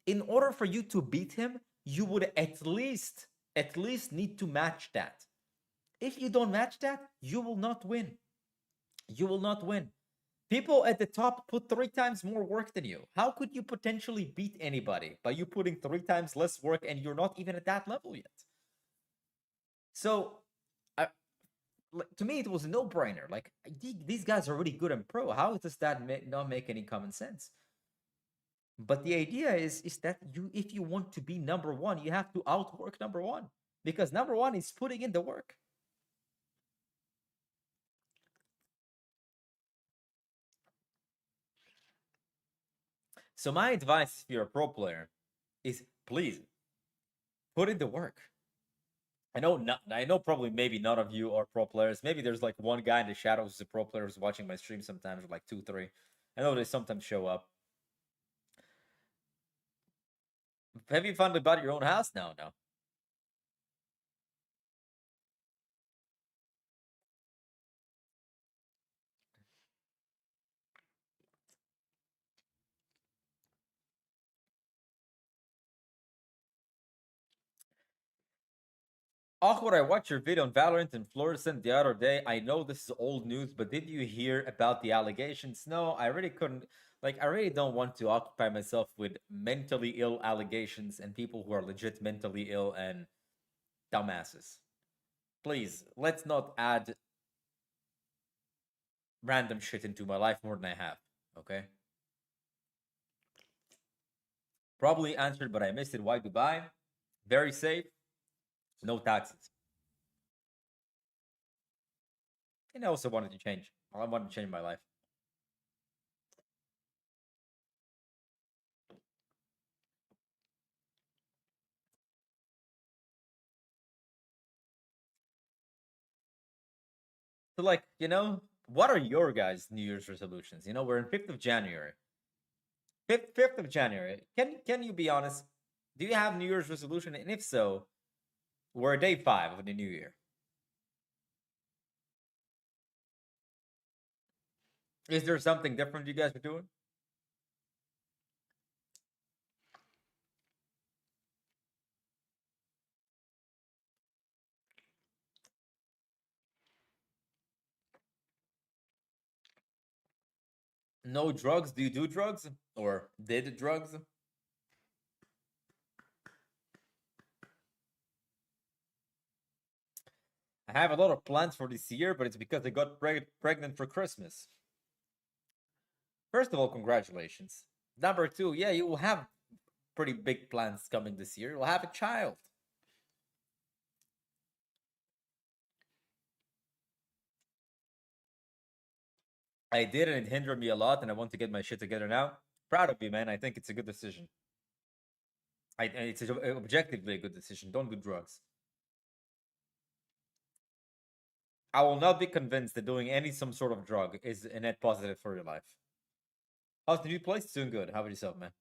In order for you to beat him, you would at least need to match that. If you don't match that, you will not win. You will not win. People at the top put 3 times more work than you. How could you potentially beat anybody by you putting 3 times less work and you're not even at that level yet? So, to me, it was a no-brainer. Like, these guys are really good and pro. How does that not make any common sense? But the idea is that if you want to be number one, you have to outwork number one, because number one is putting in the work. So my advice, if you're a pro player, is please put in the work. I know probably maybe none of you are pro players. Maybe there's like one guy in the shadows who's a pro player who's watching my stream sometimes, or like 2, 3. I know they sometimes show up. Have you finally bought your own house now? No. Awkward, I watched your video on Valorant and Fluorescent the other day. I know this is old news, but did you hear about the allegations? No, I really couldn't. Like, I really don't want to occupy myself with mentally ill allegations and people who are legit mentally ill and dumbasses. Please, let's not add random shit into my life more than I have, okay? Probably answered, but I missed it. Why Dubai? Very safe, no taxes. And I also wanted to change. I wanted to change my life. So, like, what are your guys' New Year's resolutions? We're in 5th of January. 5th of January. Can you be honest? Do you have New Year's resolution? And if so, we're day 5 of the new year. Is there something different you guys are doing? No drugs? Do you do drugs? Or did drugs? I have a lot of plans for this year, but it's because I got pregnant for Christmas. First of all, congratulations. Number 2, yeah, you will have pretty big plans coming this year. You'll have a child. I did, and it hindered me a lot, and I want to get my shit together now. Proud of you, man. I think it's a good decision. It's objectively a good decision. Don't do drugs. I will not be convinced that doing some sort of drug is a net positive for your life. How's the new place? It's doing good. How about yourself, man?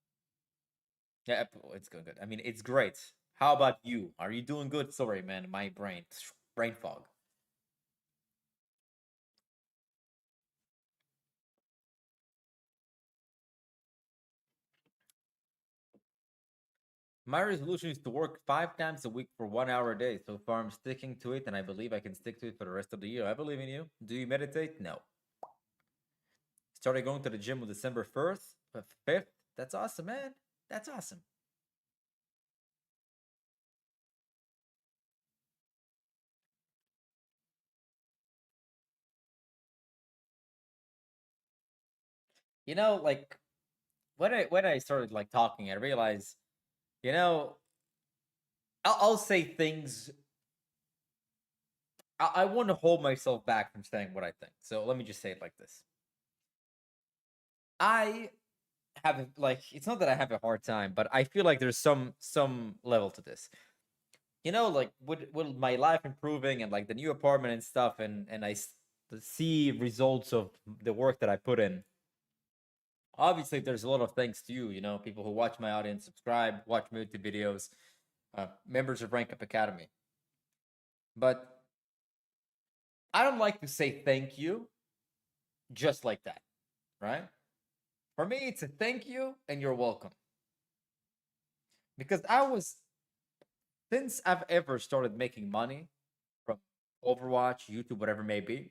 Yeah, it's going good. I mean, it's great. How about you? Are you doing good? Sorry, man. My brain fog. My resolution is to work 5 times a week for 1 hour a day. So far, I'm sticking to it, and I believe I can stick to it for the rest of the year. I believe in you. Do you meditate? No. Started going to the gym on December 1st, 5th. That's awesome, man. That's awesome. like when I started like talking, I realized, you know, I'll say things. I want to hold myself back from saying what I think. So let me just say it like this: I like, it's not that I have a hard time, but I feel like there's some level to this. Like with my life improving and like the new apartment and stuff, and see results of the work that I put in. Obviously, there's a lot of thanks to you. People who watch my audience, subscribe, watch my YouTube videos, members of Rank Up Academy. But I don't like to say thank you just like that, right? For me, it's a thank you and you're welcome. Because since I've ever started making money from Overwatch, YouTube, whatever it may be,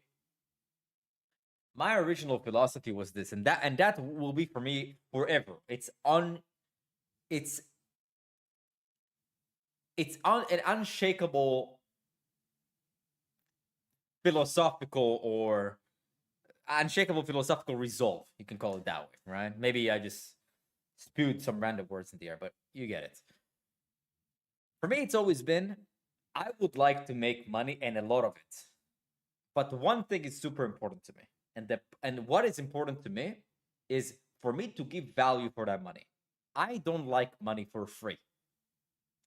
my original philosophy was this, and that will be for me forever. It's an unshakable philosophical or unshakable philosophical resolve. You can call it that way, right? Maybe I just spewed some random words in the air, but you get it. For me, it's always been, I would like to make money and a lot of it. But one thing is super important to me. And what is important to me is for me to give value for that money. I don't like money for free.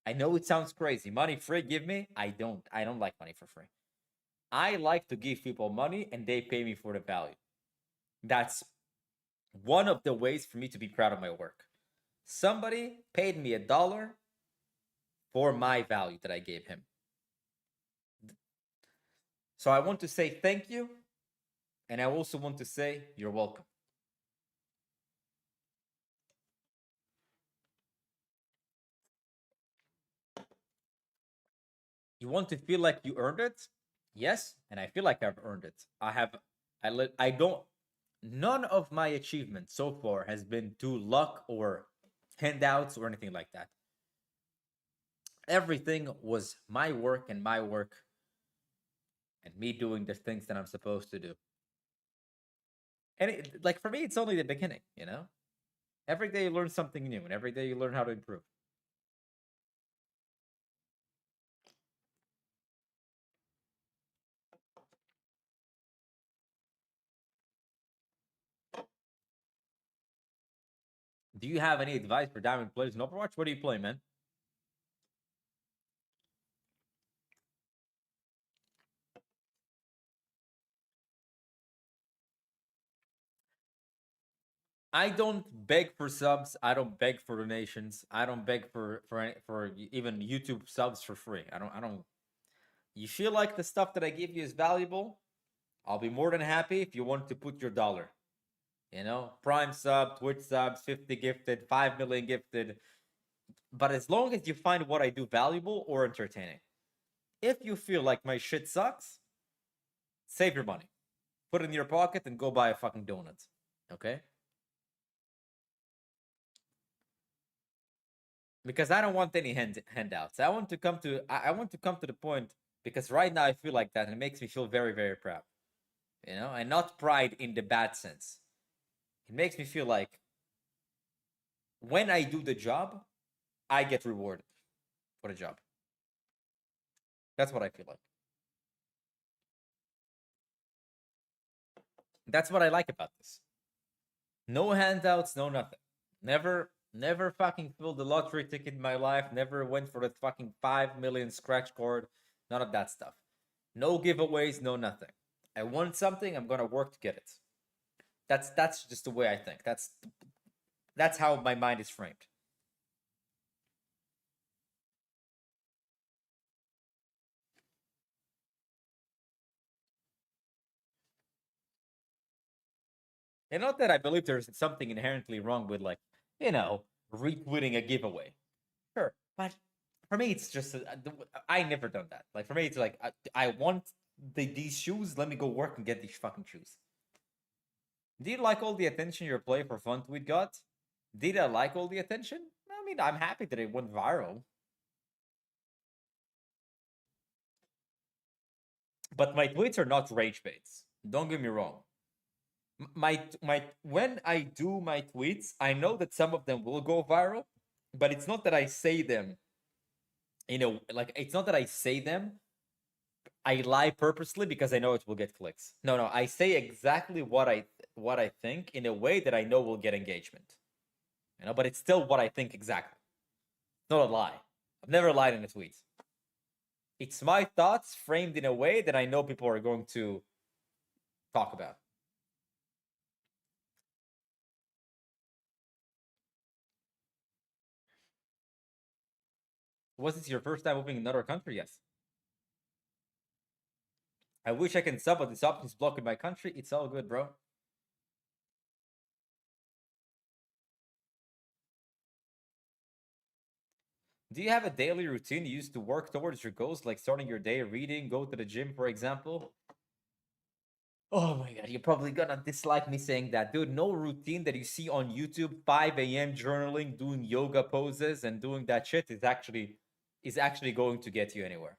I know it sounds crazy. Money free, give me. I don't like money for free. I like to give people money and they pay me for the value. That's one of the ways for me to be proud of my work. Somebody paid me $1 for my value that I gave him. So I want to say thank you. And I also want to say you're welcome. You want to feel like you earned it? Yes, and I feel like I've earned it. I don't none of my achievements so far has been due luck or handouts or anything like that. Everything was my work and me doing the things that I'm supposed to do. And like for me, it's only the beginning. Every day you learn something new, and every day you learn how to improve. Do you have any advice for diamond players in Overwatch? What do you play, man? I don't beg for subs. I don't beg for donations. I don't beg for even YouTube subs for free. I don't. You feel like the stuff that I give you is valuable? I'll be more than happy if you want to put your dollar. Prime sub, Twitch subs, 50 gifted, 5 million gifted. But as long as you find what I do valuable or entertaining. If you feel like my shit sucks, save your money. Put it in your pocket and go buy a fucking donut. Okay? Because I don't want any handouts. I want to come to the point, because right now I feel like that and it makes me feel very, very proud. And not pride in the bad sense. It makes me feel like when I do the job, I get rewarded for the job. That's what I feel like. That's what I like about this. No handouts, no nothing. Never fucking filled the lottery ticket in my life. Never went for that fucking 5 million scratch card. None of that stuff. No giveaways, no nothing. I want something, I'm gonna work to get it. That's just the way I think. That's how my mind is framed. And not that I believe there's something inherently wrong with, like, retweeting a giveaway. Sure, but for me, it's just I never done that. Like for me, it's like I want these shoes. Let me go work and get these fucking shoes. Do you like all the attention your play for fun tweet got? Did I like all the attention? I mean, I'm happy that it went viral. But my tweets are not rage baits. Don't get me wrong. My when I do my tweets, I know that some of them will go viral, but it's not that I say them, like it's not that I say them, I lie purposely because I know it will get clicks. No, I say exactly what I think in a way that I know will get engagement. But it's still what I think exactly. It's not a lie. I've never lied in a tweet. It's my thoughts framed in a way that I know people are going to talk about. Was this your first time moving in another country? Yes. I wish I can sub, but this option is blocked in my country. It's all good, bro. Do you have a daily routine you use to work towards your goals, like starting your day reading, go to the gym, for example? Oh my god, you're probably gonna dislike me saying that. Dude, no routine that you see on YouTube, 5 a.m. journaling, doing yoga poses, and doing that shit is actually going to get you anywhere.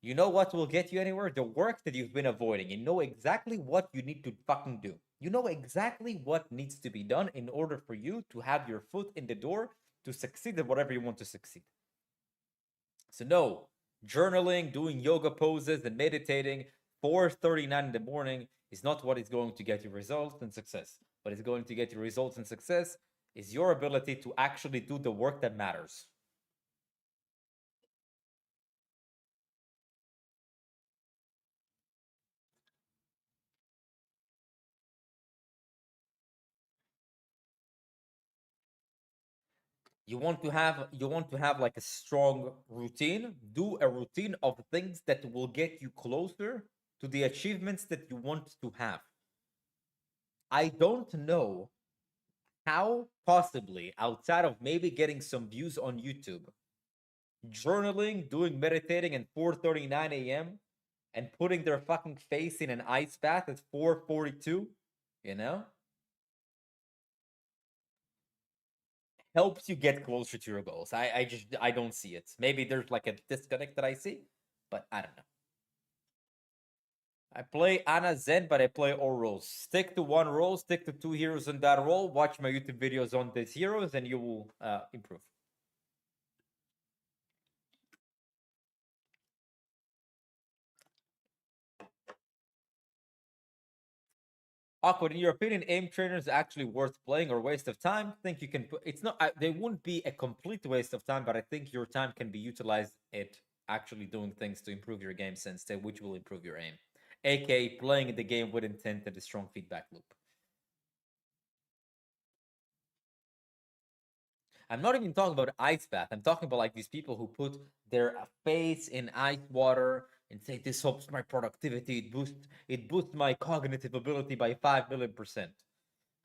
You know what will get you anywhere? The work that you've been avoiding. You know exactly what you need to fucking do. You know exactly what needs to be done in order for you to have your foot in the door to succeed at whatever you want to succeed. So no, journaling, doing yoga poses, and meditating 4:39 in the morning is not what is going to get you results and success. What is going to get you results and success is your ability to actually do the work that matters. You want to have like a strong routine. Do a routine of things that will get you closer to the achievements that you want to have. I don't know how possibly outside of maybe getting some views on YouTube, journaling, doing meditating at 4:39 a.m. and putting their fucking face in an ice bath at 4:42, you know, helps you get closer to your goals. I don't see it. Maybe there's like a disconnect that I see, but I don't know. I play Ana Zen, but I play all roles. Stick to one role, stick to 2 heroes in that role, watch my YouTube videos on these heroes, and you will improve. Awkward. In your opinion, aim trainers actually worth playing or waste of time? Think you can put? It's not. They wouldn't be a complete waste of time, but I think your time can be utilized at actually doing things to improve your game sense, which will improve your aim, aka playing the game with intent and a strong feedback loop. I'm not even talking about ice bath. I'm talking about like these people who put their face in ice water and say this helps my productivity. It boosts my cognitive ability by 5 million%.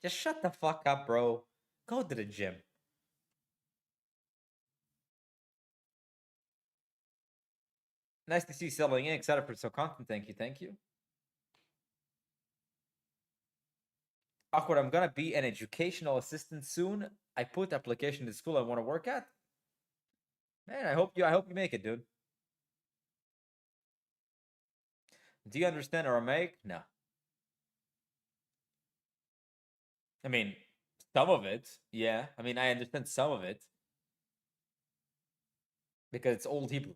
Just shut the fuck up, bro. Go to the gym. Nice to see you selling in. Excited for some content. Thank you. Thank you. Awkward. I'm gonna be an educational assistant soon. I put application to school I want to work at. Man, I hope you make it, dude. Do you understand Aramaic? No. I mean, some of it. Yeah. I mean, I understand some of it because it's old Hebrew.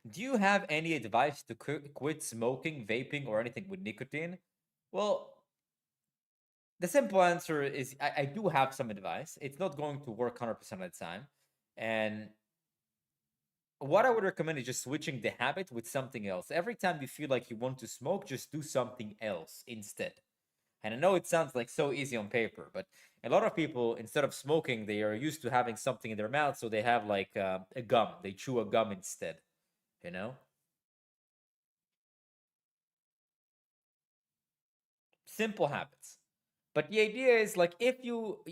Do you have any advice to quit smoking, vaping, or anything with nicotine? Well, the simple answer is I do have some advice. It's not going to work 100% of the time. And what I would recommend is just switching the habit with something else. Every time you feel like you want to smoke, just do something else instead. And I know it sounds like so easy on paper, but a lot of people, instead of smoking, they are used to having something in their mouth, so they have like a gum. They chew a gum instead, you know? Simple habits. But the idea is like if you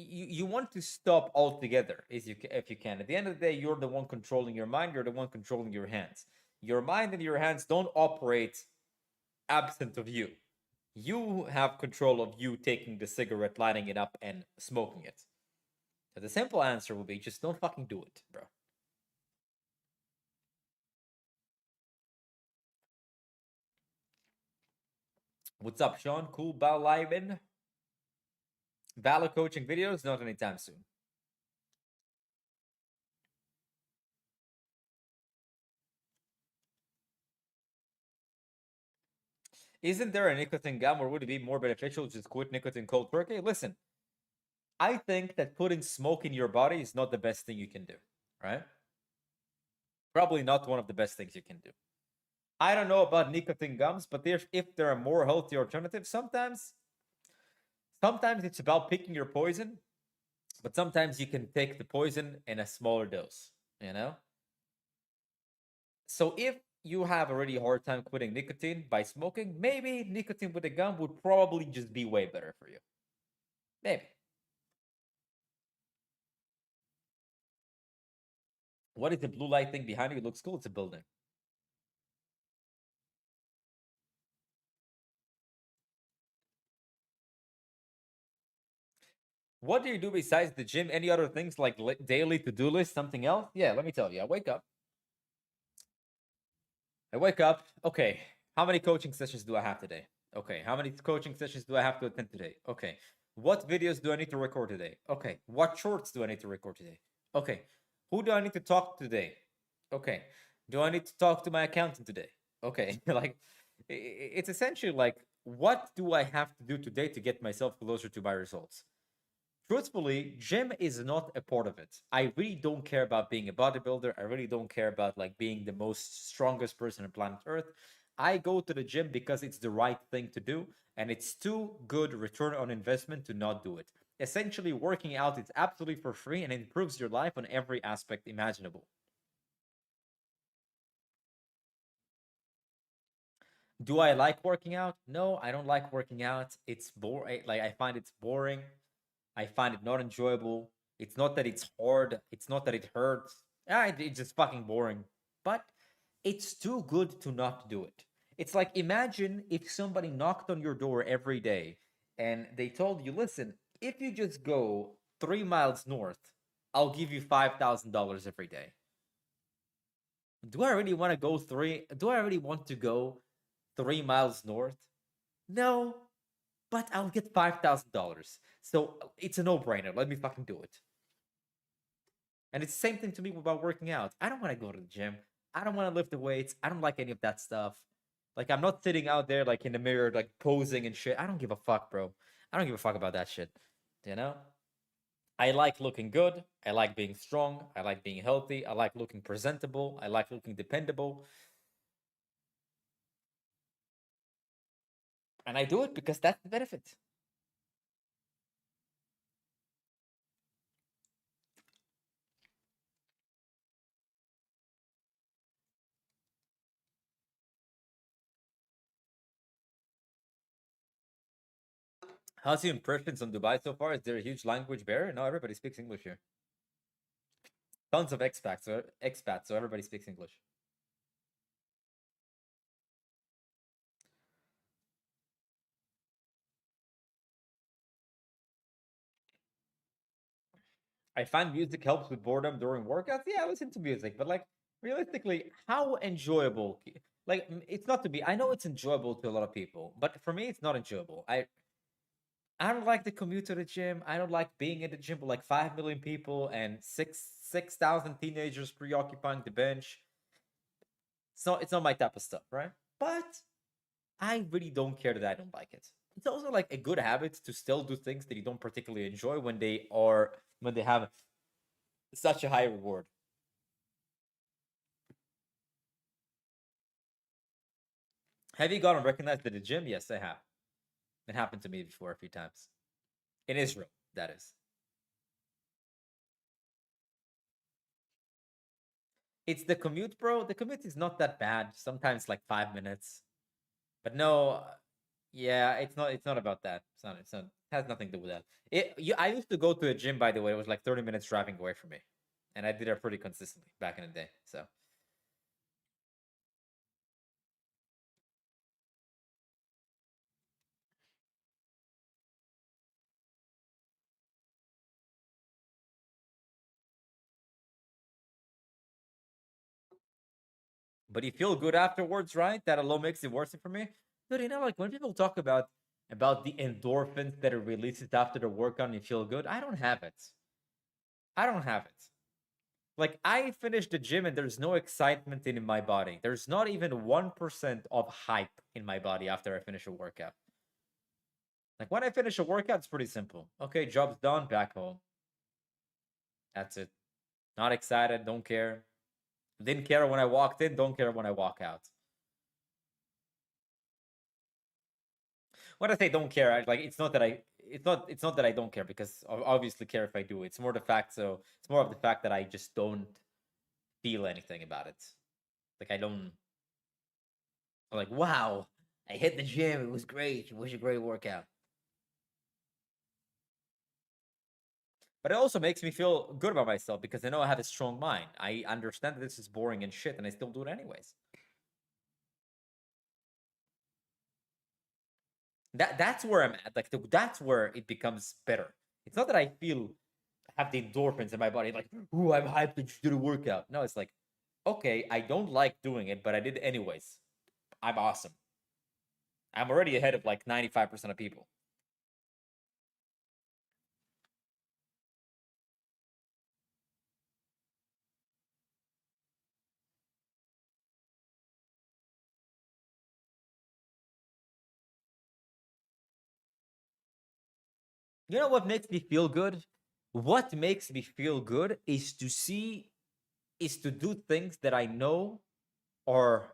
want to stop altogether, if you can. At the end of the day, you're the one controlling your mind. You're the one controlling your hands. Your mind and your hands don't operate absent of you. You have control of you taking the cigarette, lighting it up, and smoking it. So the simple answer would be just don't fucking do it, bro. What's up, Sean? Cool Bal Lyman. Valor coaching videos? Not anytime soon. Isn't there a nicotine gum, or would it be more beneficial to just quit nicotine cold turkey? Listen, I think that putting smoke in your body is not the best thing you can do, right? Probably not one of the best things you can do. I don't know about nicotine gums, but if there are more healthy alternatives, sometimes it's about picking your poison, but sometimes you can take the poison in a smaller dose, you know? So if you have a really hard time quitting nicotine by smoking, maybe nicotine with a gum would probably just be way better for you. Maybe. What is the blue light thing behind you? It looks cool. It's a building. What do you do besides the gym? Any other things like daily to-do list, something else? Yeah, let me tell you. I wake up. Okay, how many coaching sessions do I have today? Okay, how many coaching sessions do I have to attend today? Okay, what videos do I need to record today? Okay, what shorts do I need to record today? Okay, who do I need to talk to today? Okay, do I need to talk to my accountant today? Okay, like it's essentially like, what do I have to do today to get myself closer to my results? Truthfully, gym is not a part of it. I really don't care about being a bodybuilder. I really don't care about like being the most strongest person on planet Earth. I go to the gym because it's the right thing to do, and it's too good return on investment to not do it. Essentially, working out is absolutely for free and it improves your life on every aspect imaginable. Do I like working out? No, I don't like working out. It's boring. Like I find it's boring. I find it not enjoyable. It's not that it's hard. It's not that it hurts. It's just fucking boring. But it's too good to not do it. It's like, imagine if somebody knocked on your door every day and they told you, listen, if you just go 3 miles north, I'll give you $5,000 every day. Do I really want to go three? Do I really want to go 3 miles north? No, but I'll get $5,000. So it's a no brainer. Let me fucking do it. And it's the same thing to me about working out. I don't want to go to the gym. I don't want to lift the weights. I don't like any of that stuff. Like, I'm not sitting out there, like, in the mirror, like, posing and shit. I don't give a fuck, bro. I don't give a fuck about that shit. You know? I like looking good. I like being strong. I like being healthy. I like looking presentable. I like looking dependable. And I do it because that's the benefit. How's your impressions on Dubai so far? Is there a huge language barrier? No, everybody speaks English here. Tons of expats, so everybody speaks English. I find music helps with boredom during workouts. Yeah, I listen to music, but like realistically, how enjoyable? Like, it's not to be. I know it's enjoyable to a lot of people, but for me, it's not enjoyable. I don't like the commute to the gym. I don't like being in the gym with like 5 million people and 6,000 teenagers preoccupying the bench. So it's not my type of stuff, right? But I really don't care that I don't like it. It's also like a good habit to still do things that you don't particularly enjoy when they have such a high reward. Have you gotten recognized at the gym? Yes, I have. It happened to me before a few times. In Israel, that is. It's the commute, bro. The commute is not that bad. Sometimes like 5 minutes. But no, yeah, it's not about that. It has nothing to do with that. I used to go to a gym, by the way. It was like 30 minutes driving away from me. And I did it pretty consistently back in the day. So but you feel good afterwards, right? That alone makes it worth it for me. Dude, like when people talk about the endorphins that it releases after the workout and you feel good, I don't have it. I don't have it. Like I finish the gym and there's no excitement in my body. There's not even 1% of hype in my body after I finish a workout. Like when I finish a workout, it's pretty simple. Okay, job's done, back home. That's it. Not excited, don't care. Didn't care when I walked in, don't care when I walk out. When I say don't care, like it's not that I don't care because I obviously care if I do. It's more the fact so it's more of the fact that I just don't feel anything about it. Like I don't I'm like, wow, I hit the gym, it was great. It was a great workout. But it also makes me feel good about myself because I know I have a strong mind. I understand that this is boring and shit, and I still do it anyways. That's where I'm at. Like that's where it becomes better. It's not that I feel have the endorphins in my body, like, ooh, I'm hyped to do the workout. No, it's like, okay, I don't like doing it, but I did it anyways. I'm awesome. I'm already ahead of like 95% of people. You know what makes me feel good? What makes me feel good is to do things that I know are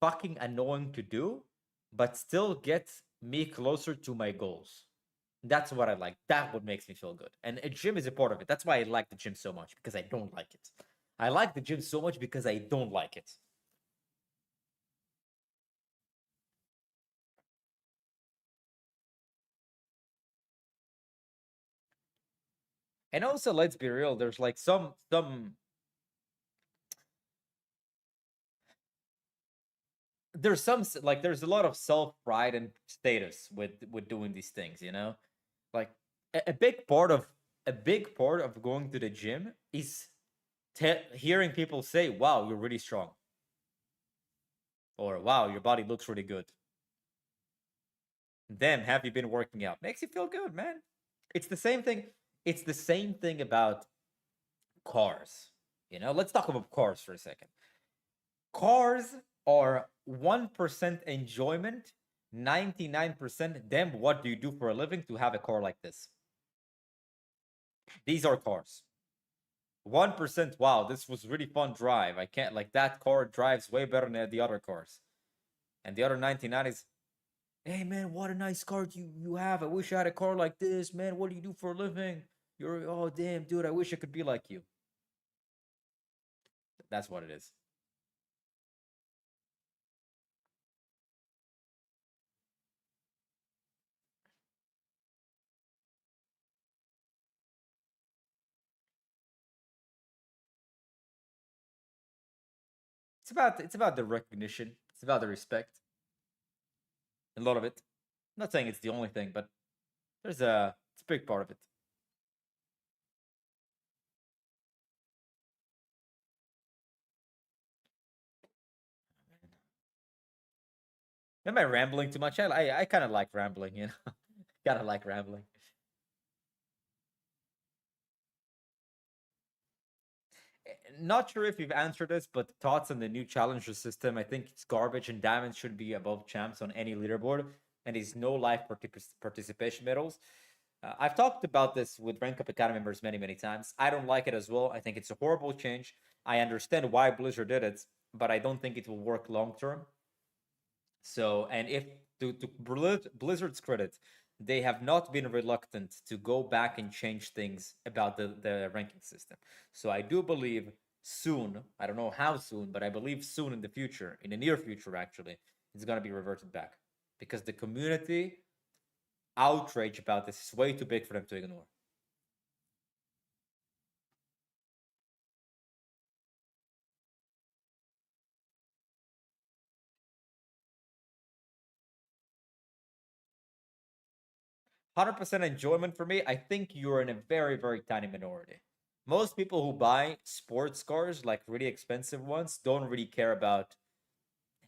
fucking annoying to do, but still get me closer to my goals. That's what I like. That what makes me feel good. And a gym is a part of it. That's why I like the gym so much because I don't like it. I like the gym so much because I don't like it. And also, let's be real. There's like some there's like there's a lot of self pride and status with doing these things. Like a big part of going to the gym is hearing people say, "Wow, you're really strong," or "Wow, your body looks really good." Damn, have you been working out? Makes you feel good, man. It's the same thing. It's the same thing about cars. Let's talk about cars for a second. Cars are 1% enjoyment, 99% damn, what do you do for a living to have a car like this? These are cars. 1%, wow, this was really fun drive. I can't, like, that car drives way better than the other cars. And the other 99 is, hey man, what a nice car you have. I wish I had a car like this, man. What do you do for a living? Oh damn, dude, I wish I could be like you. That's what it is. It's about the recognition. It's about the respect. A lot of it. I'm not saying it's the only thing, but it's a big part of it. Am I rambling too much? I kind of like rambling, kind of like rambling. Not sure if you've answered this, but thoughts on the new challenger system. I think it's garbage and diamonds should be above champs on any leaderboard, and there's no live participation medals. I've talked about this with Rank Up Academy members many, many times. I don't like it as well. I think it's a horrible change. I understand why Blizzard did it, but I don't think it will work long term. So, and if to Blizzard's credit, they have not been reluctant to go back and change things about the ranking system. So I do believe soon, I don't know how soon, but I believe soon in the future, in the near future actually, it's going to be reverted back because the community outrage about this is way too big for them to ignore. 100% enjoyment for me, I think you're in a very, very tiny minority. Most people who buy sports cars, like really expensive ones, don't really care about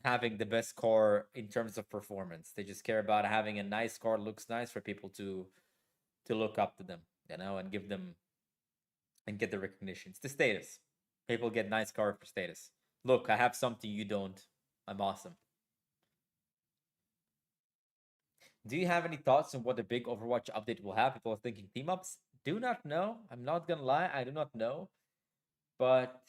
having the best car in terms of performance. They just care about having a nice car, looks nice for people to look up to them, and give them and get the recognition. It's the status. People get nice car for status. Look, I have something you don't. I'm awesome. Do you have any thoughts on what the big Overwatch update will have? People are thinking team ups. Do not know. I'm not gonna lie. I do not know. But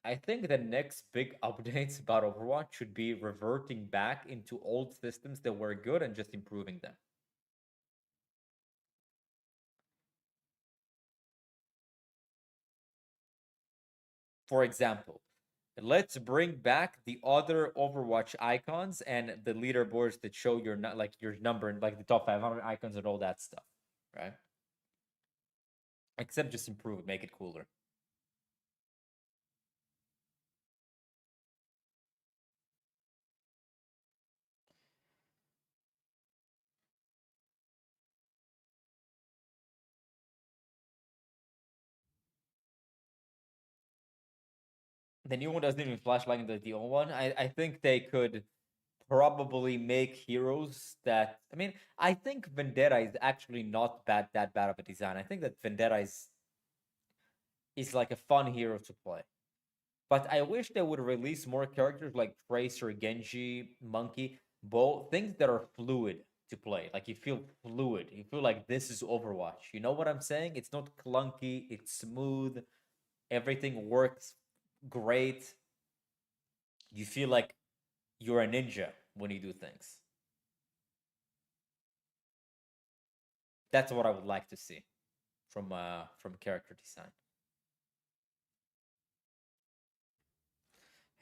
I think the next big updates about Overwatch should be reverting back into old systems that were good and just improving them. For example, let's bring back the other Overwatch icons and the leaderboards that show your your number and like the top 500 icons and all that stuff, right? Except just improve it, make it cooler. The new one doesn't even flash like the old one. I think they could probably make heroes that I think Vendetta is actually not that bad of a design. I think that Vendetta is like a fun hero to play. But I wish they would release more characters like Tracer, Genji, Monkey, both things that are fluid to play. Like you feel fluid. You feel like this is Overwatch. You know what I'm saying? It's not clunky, it's smooth. Everything works great. You feel like you're a ninja when you do things. That's what I would like to see from character design.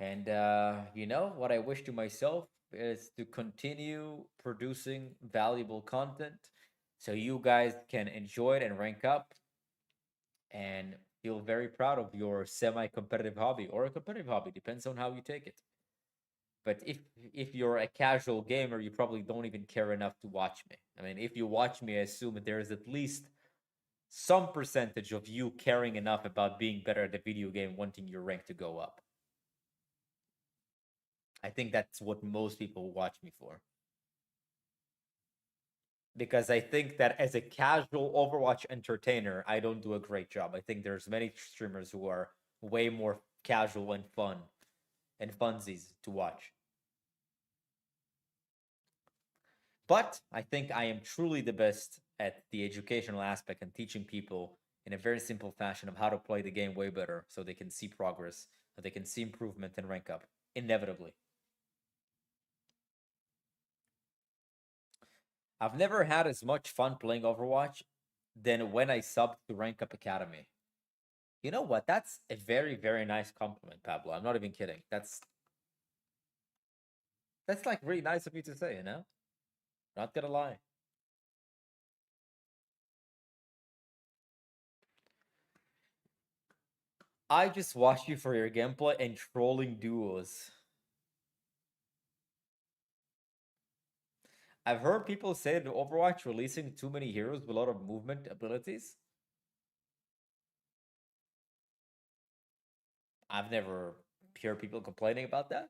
And what I wish to myself is to continue producing valuable content so you guys can enjoy it and rank up and feel very proud of your semi-competitive hobby or a competitive hobby, depends on how you take it. But if you're a casual gamer, you probably don't even care enough to watch me. I mean, if you watch me, I assume that there is at least some percentage of you caring enough about being better at the video game, wanting your rank to go up. I think that's what most people watch me for. Because I think that as a casual Overwatch entertainer, I don't do a great job. I think there's many streamers who are way more casual and fun and funsies to watch. But I think I am truly the best at the educational aspect and teaching people in a very simple fashion of how to play the game way better so they can see progress, so they can see improvement and rank up inevitably. I've never had as much fun playing Overwatch than when I subbed to Rank Up Academy. You know what? That's a very, very nice compliment, Pablo. I'm not even kidding. That's like really nice of you to say, Not gonna lie. I just watched you for your gameplay and trolling duos. I've heard people say that Overwatch releasing too many heroes with a lot of movement abilities. I've never heard people complaining about that.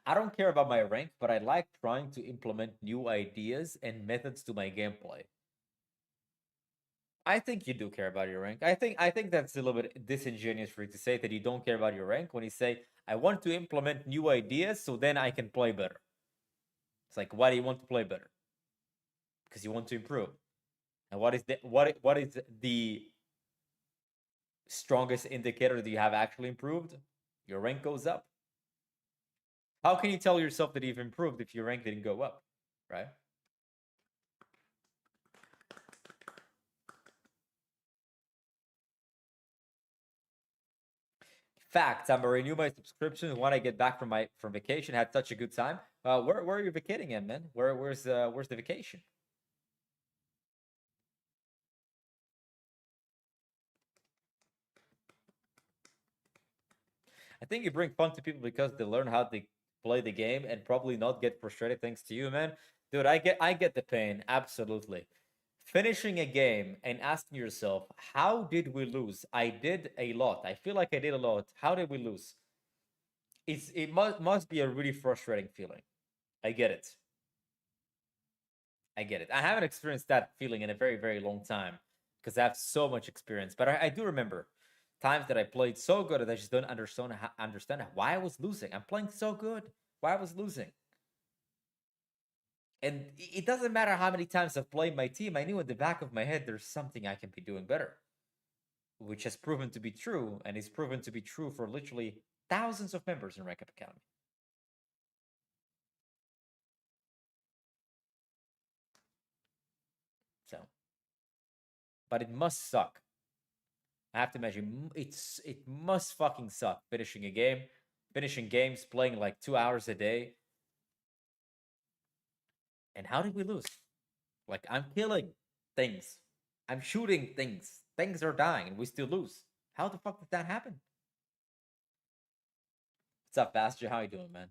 I don't care about my rank, but I like trying to implement new ideas and methods to my gameplay. I think you do care about your rank. I think that's a little bit disingenuous for you to say that you don't care about your rank when you say I want to implement new ideas so then I can play better. It's like why do you want to play better? Because you want to improve. And what is the strongest indicator that you have actually improved? Your rank goes up. How can you tell yourself that you've improved if your rank didn't go up, right? Fact, I'm gonna renew my subscription when I get back from vacation. Had such a good time. Where are you vacating in, man? Where's the vacation? I think you bring fun to people because they learn how to play the game and probably not get frustrated thanks to you, man. Dude, I get the pain, absolutely. finishing a game and asking yourself, how did we lose? I did a lot. I feel like I did a lot. How did we lose? It must be a really frustrating feeling. I get it. I get it. I haven't experienced that feeling in a very, very long time because I have so much experience. But I do remember times that I played so good that I just don't understand why I was losing. I'm playing so good. Why I was losing. And it doesn't matter how many times I've played my team. I knew in the back of my head there's something I can be doing better, which has proven to be true, and is proven to be true for literally thousands of members in Rank Up Academy. So, but it must suck. I have to imagine it must fucking suck finishing a game, finishing games, playing like 2 hours a day. And how did we lose? Like I'm killing things, I'm shooting things, things are dying, and we still lose. How the fuck did that happen? What's up, Bastion? How you doing, man?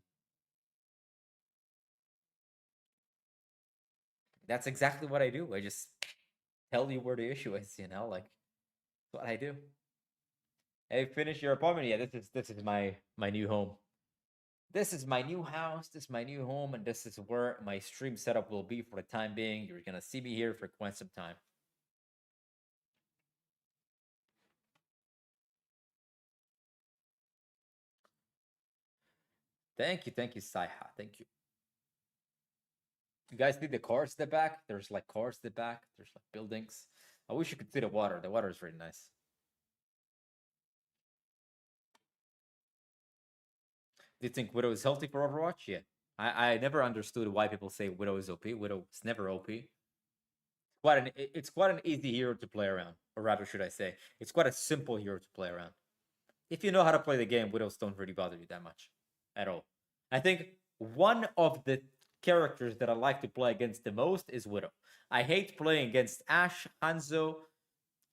That's exactly what I do. I just tell you where the issue is, like that's what I do. Hey, finish your apartment. Yeah, this is my new home. This is my new house, this is my new home, and this is where my stream setup will be for the time being. You're gonna see me here for quite some time. Thank you, Saiha. Thank you. You guys see the cars at the back? There's like cars at the back. There's like buildings. I wish you could see the water. The water is really nice. Do you think Widow is healthy for Overwatch? Yeah. I never understood why people say Widow is OP. Widow is never OP. It's quite an easy hero to play around, or rather, should I say, it's quite a simple hero to play around. If you know how to play the game, Widows don't really bother you that much at all. I think one of the characters that I like to play against the most is Widow. I hate playing against Ashe, Hanzo,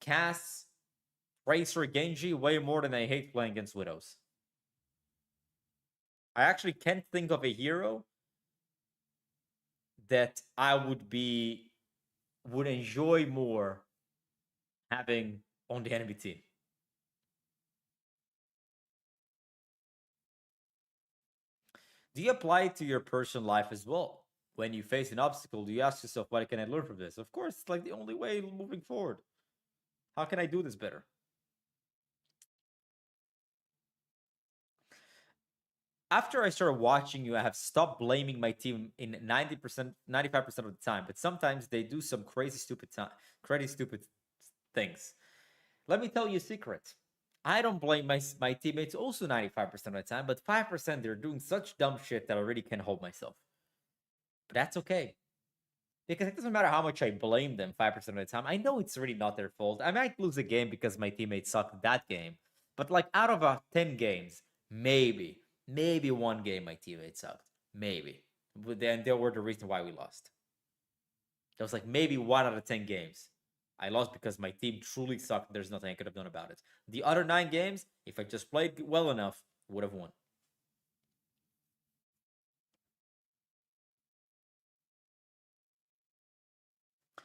Cass, Tracer, Genji way more than I hate playing against Widows. I actually can't think of a hero that I would enjoy more having on the enemy team. Do you apply it to your personal life as well? When you face an obstacle, do you ask yourself, what can I learn from this? Of course, it's like the only way moving forward. How can I do this better? After I started watching you, I have stopped blaming my team in 90%, 95% of the time, but sometimes they do some crazy stupid things. Let me tell you a secret. I don't blame my teammates also 95% of the time, but 5% they're doing such dumb shit that I really can't hold myself. But that's okay. Because it doesn't matter how much I blame them 5% of the time. I know it's really not their fault. I might lose a game because my teammates sucked that game. But like out of 10 games, maybe one game my teammates sucked. Maybe. But then they were the reason why we lost. That was like maybe 1 out of 10 games. I lost because my team truly sucked. There's nothing I could have done about it. The other 9 games, if I just played well enough, would have won.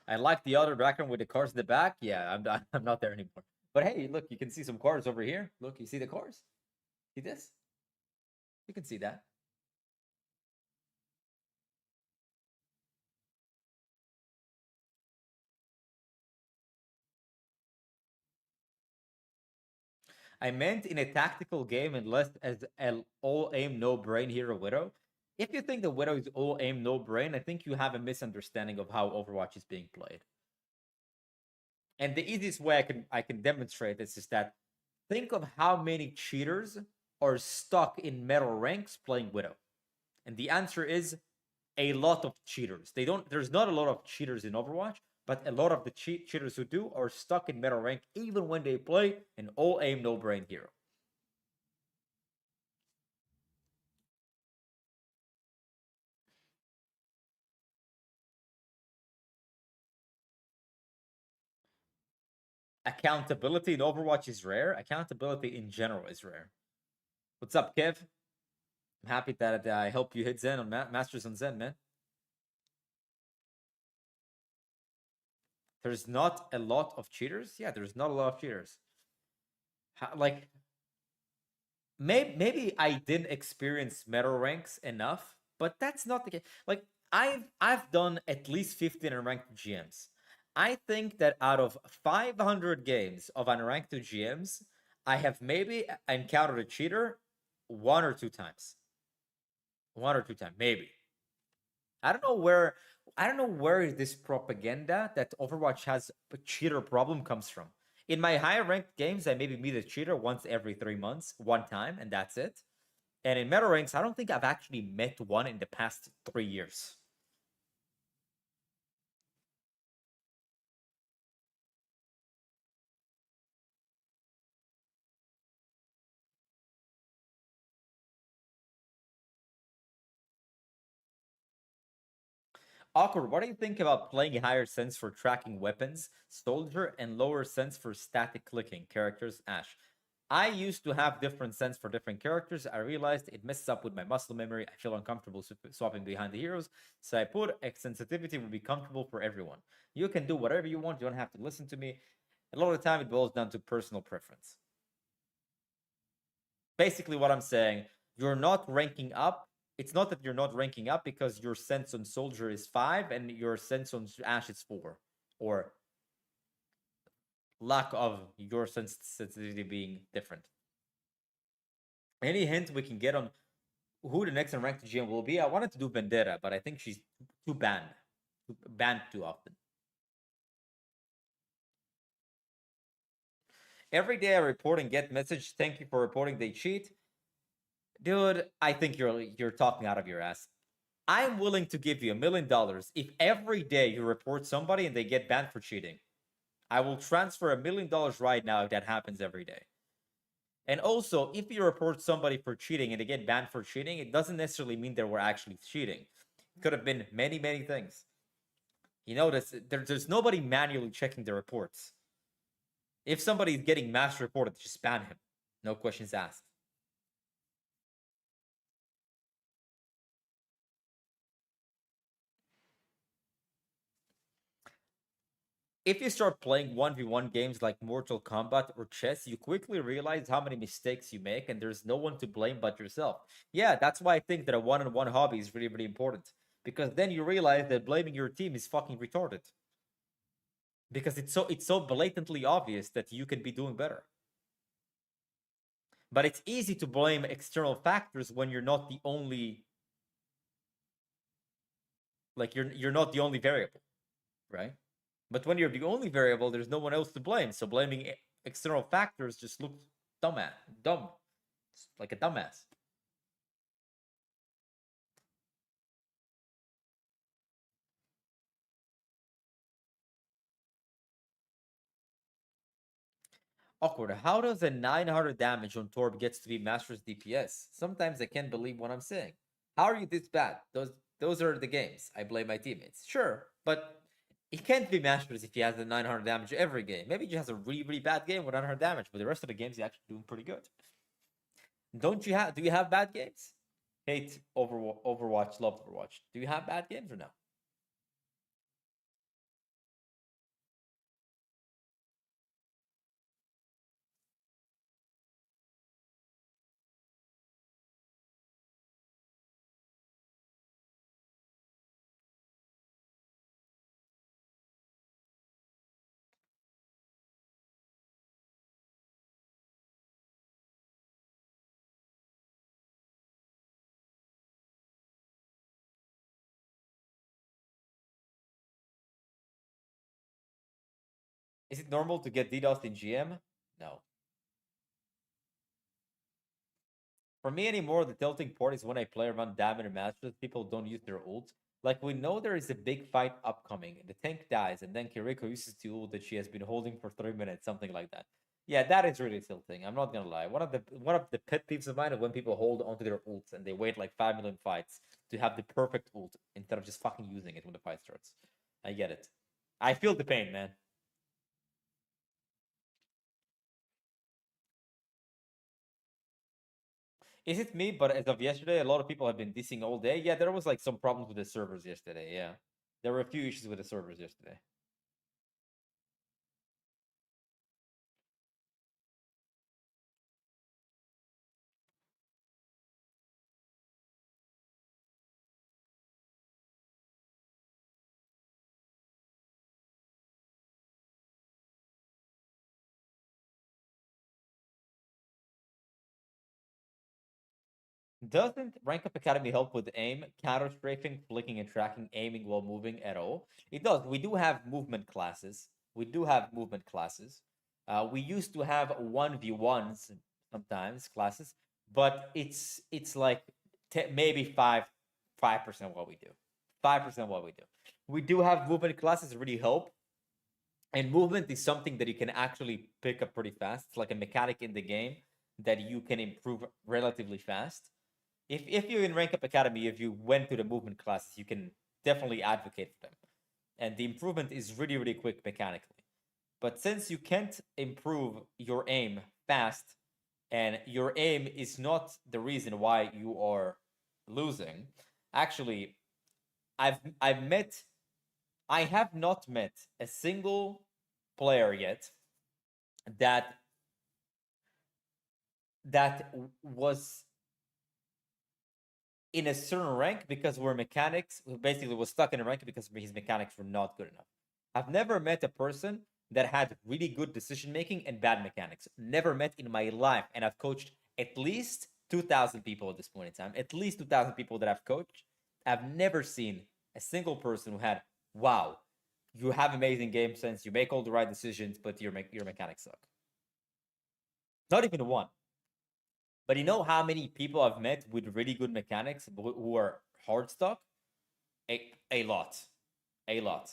I like the other background with the cars in the back. Yeah, I'm not there anymore. But hey, look, you can see some cars over here. Look, you see the cars? See this? You can see that. I meant in a tactical game and less as an all aim, no brain hero Widow. If you think the Widow is all aim, no brain, I think you have a misunderstanding of how Overwatch is being played. And the easiest way I can demonstrate this is that think of how many cheaters are stuck in metal ranks playing Widow. And the answer is a lot of cheaters. There's not a lot of cheaters in Overwatch, but a lot of the cheaters who do are stuck in metal rank even when they play an all aim no brain hero. Accountability in Overwatch is rare. Accountability in general is rare. What's up, Kev? I'm happy that I helped you hit Zen on Masters on Zen, man. There's not a lot of cheaters. Yeah, there's not a lot of cheaters. Like maybe I didn't experience meta ranks enough, but that's not the case. Like I've done at least 15 unranked GMs. I think that out of 500 games of unranked GMs, I have maybe encountered a cheater one or two times. One or two times, maybe. I don't know where this propaganda that Overwatch has a cheater problem comes from. In my higher ranked games, I maybe meet a cheater once every 3 months, one time, and that's it. And in meta ranks, I don't think I've actually met one in the past 3 years. Awkward, what do you think about playing higher sense for tracking weapons, soldier, and lower sense for static clicking characters, Ash? I used to have different sense for different characters. I realized it messes up with my muscle memory. I feel uncomfortable swapping behind the heroes. So I put a sensitivity will be comfortable for everyone. You can do whatever you want. You don't have to listen to me. A lot of the time, it boils down to personal preference. Basically, what I'm saying, you're not ranking up. It's not that you're not ranking up because your sense on soldier is 5 and your sense on Ash is 4, or lack of your sensitivity being different. Any hint we can get on who the next unranked GM will be? I wanted to do Vendetta, but I think she's too banned too often. Every day I report and get message. Thank you for reporting. They cheat, dude. I think you're talking out of your ass. I'm willing to give you $1,000,000 if every day you report somebody and they get banned for cheating. I will transfer $1,000,000 right now if that happens every day. And also, if you report somebody for cheating and they get banned for cheating, it doesn't necessarily mean they were actually cheating. It could have been many, many things. You notice there's nobody manually checking the reports. If somebody is getting mass reported, just ban him. No questions asked. If you start playing 1v1 games like Mortal Kombat or chess, you quickly realize how many mistakes you make, and there's no one to blame but yourself. Yeah, that's why I think that a one-on-one hobby is really, really important. Because then you realize that blaming your team is fucking retarded. Because it's so blatantly obvious that you can be doing better. But it's easy to blame external factors when you're not the only you're not the only variable, right? But when you're the only variable, there's no one else to blame. So blaming external factors just looks dumb, like a dumbass. Awkward. How does a 900 damage on Torb gets to be Master's DPS? Sometimes I can't believe what I'm saying. How are you this bad? Those are the games. I blame my teammates. Sure, but he can't be Masters if he has the 900 damage every game. Maybe he just has a really, really bad game with 900 damage, but the rest of the games he's actually doing pretty good. Don't you have? Do you have bad games? Hate Overwatch, love Overwatch. Do you have bad games or no? Is it normal to get DDoS in GM? No. For me anymore, the tilting part is when I play around Diamond Masters, people don't use their ult. Like, we know there is a big fight upcoming, and the tank dies, and then Kiriko uses the ult that she has been holding for 3 minutes, something like that. Yeah, that is really tilting. I'm not gonna lie. One of the pet peeves of mine is when people hold onto their ults and they wait like 5 million fights to have the perfect ult instead of just fucking using it when the fight starts. I get it. I feel the pain, man. Is it me? But as of yesterday, a lot of people have been dissing all day. Yeah, there was like some problems with the servers yesterday. Yeah, there were a few issues with the servers yesterday. Doesn't Rank Up Academy help with aim, counter strafing, flicking and tracking, aiming while moving at all? It does. We do have movement classes. We do have movement classes. We used to have 1v1s sometimes classes, but it's like maybe 5% what we do. 5% what we do. We do have movement classes really help. And movement is something that you can actually pick up pretty fast. It's like a mechanic in the game that you can improve relatively fast. If you're in Rank Up Academy, if you went to the movement classes, you can definitely advocate for them. And the improvement is really, really quick mechanically. But since you can't improve your aim fast, and your aim is not the reason why you are losing, actually, I've met I have not met a single player yet that was in a certain rank because we're mechanics, who basically was stuck in a rank because his mechanics were not good enough. I've never met a person that had really good decision making and bad mechanics. Never met in my life, and I've coached at least 2,000 people at this point in time. At least 2,000 people that I've coached. I've never seen a single person who had, wow, you have amazing game sense, you make all the right decisions, but your mechanics suck. Not even one. But you know how many people I've met with really good mechanics who are hard stuck? A lot. A lot.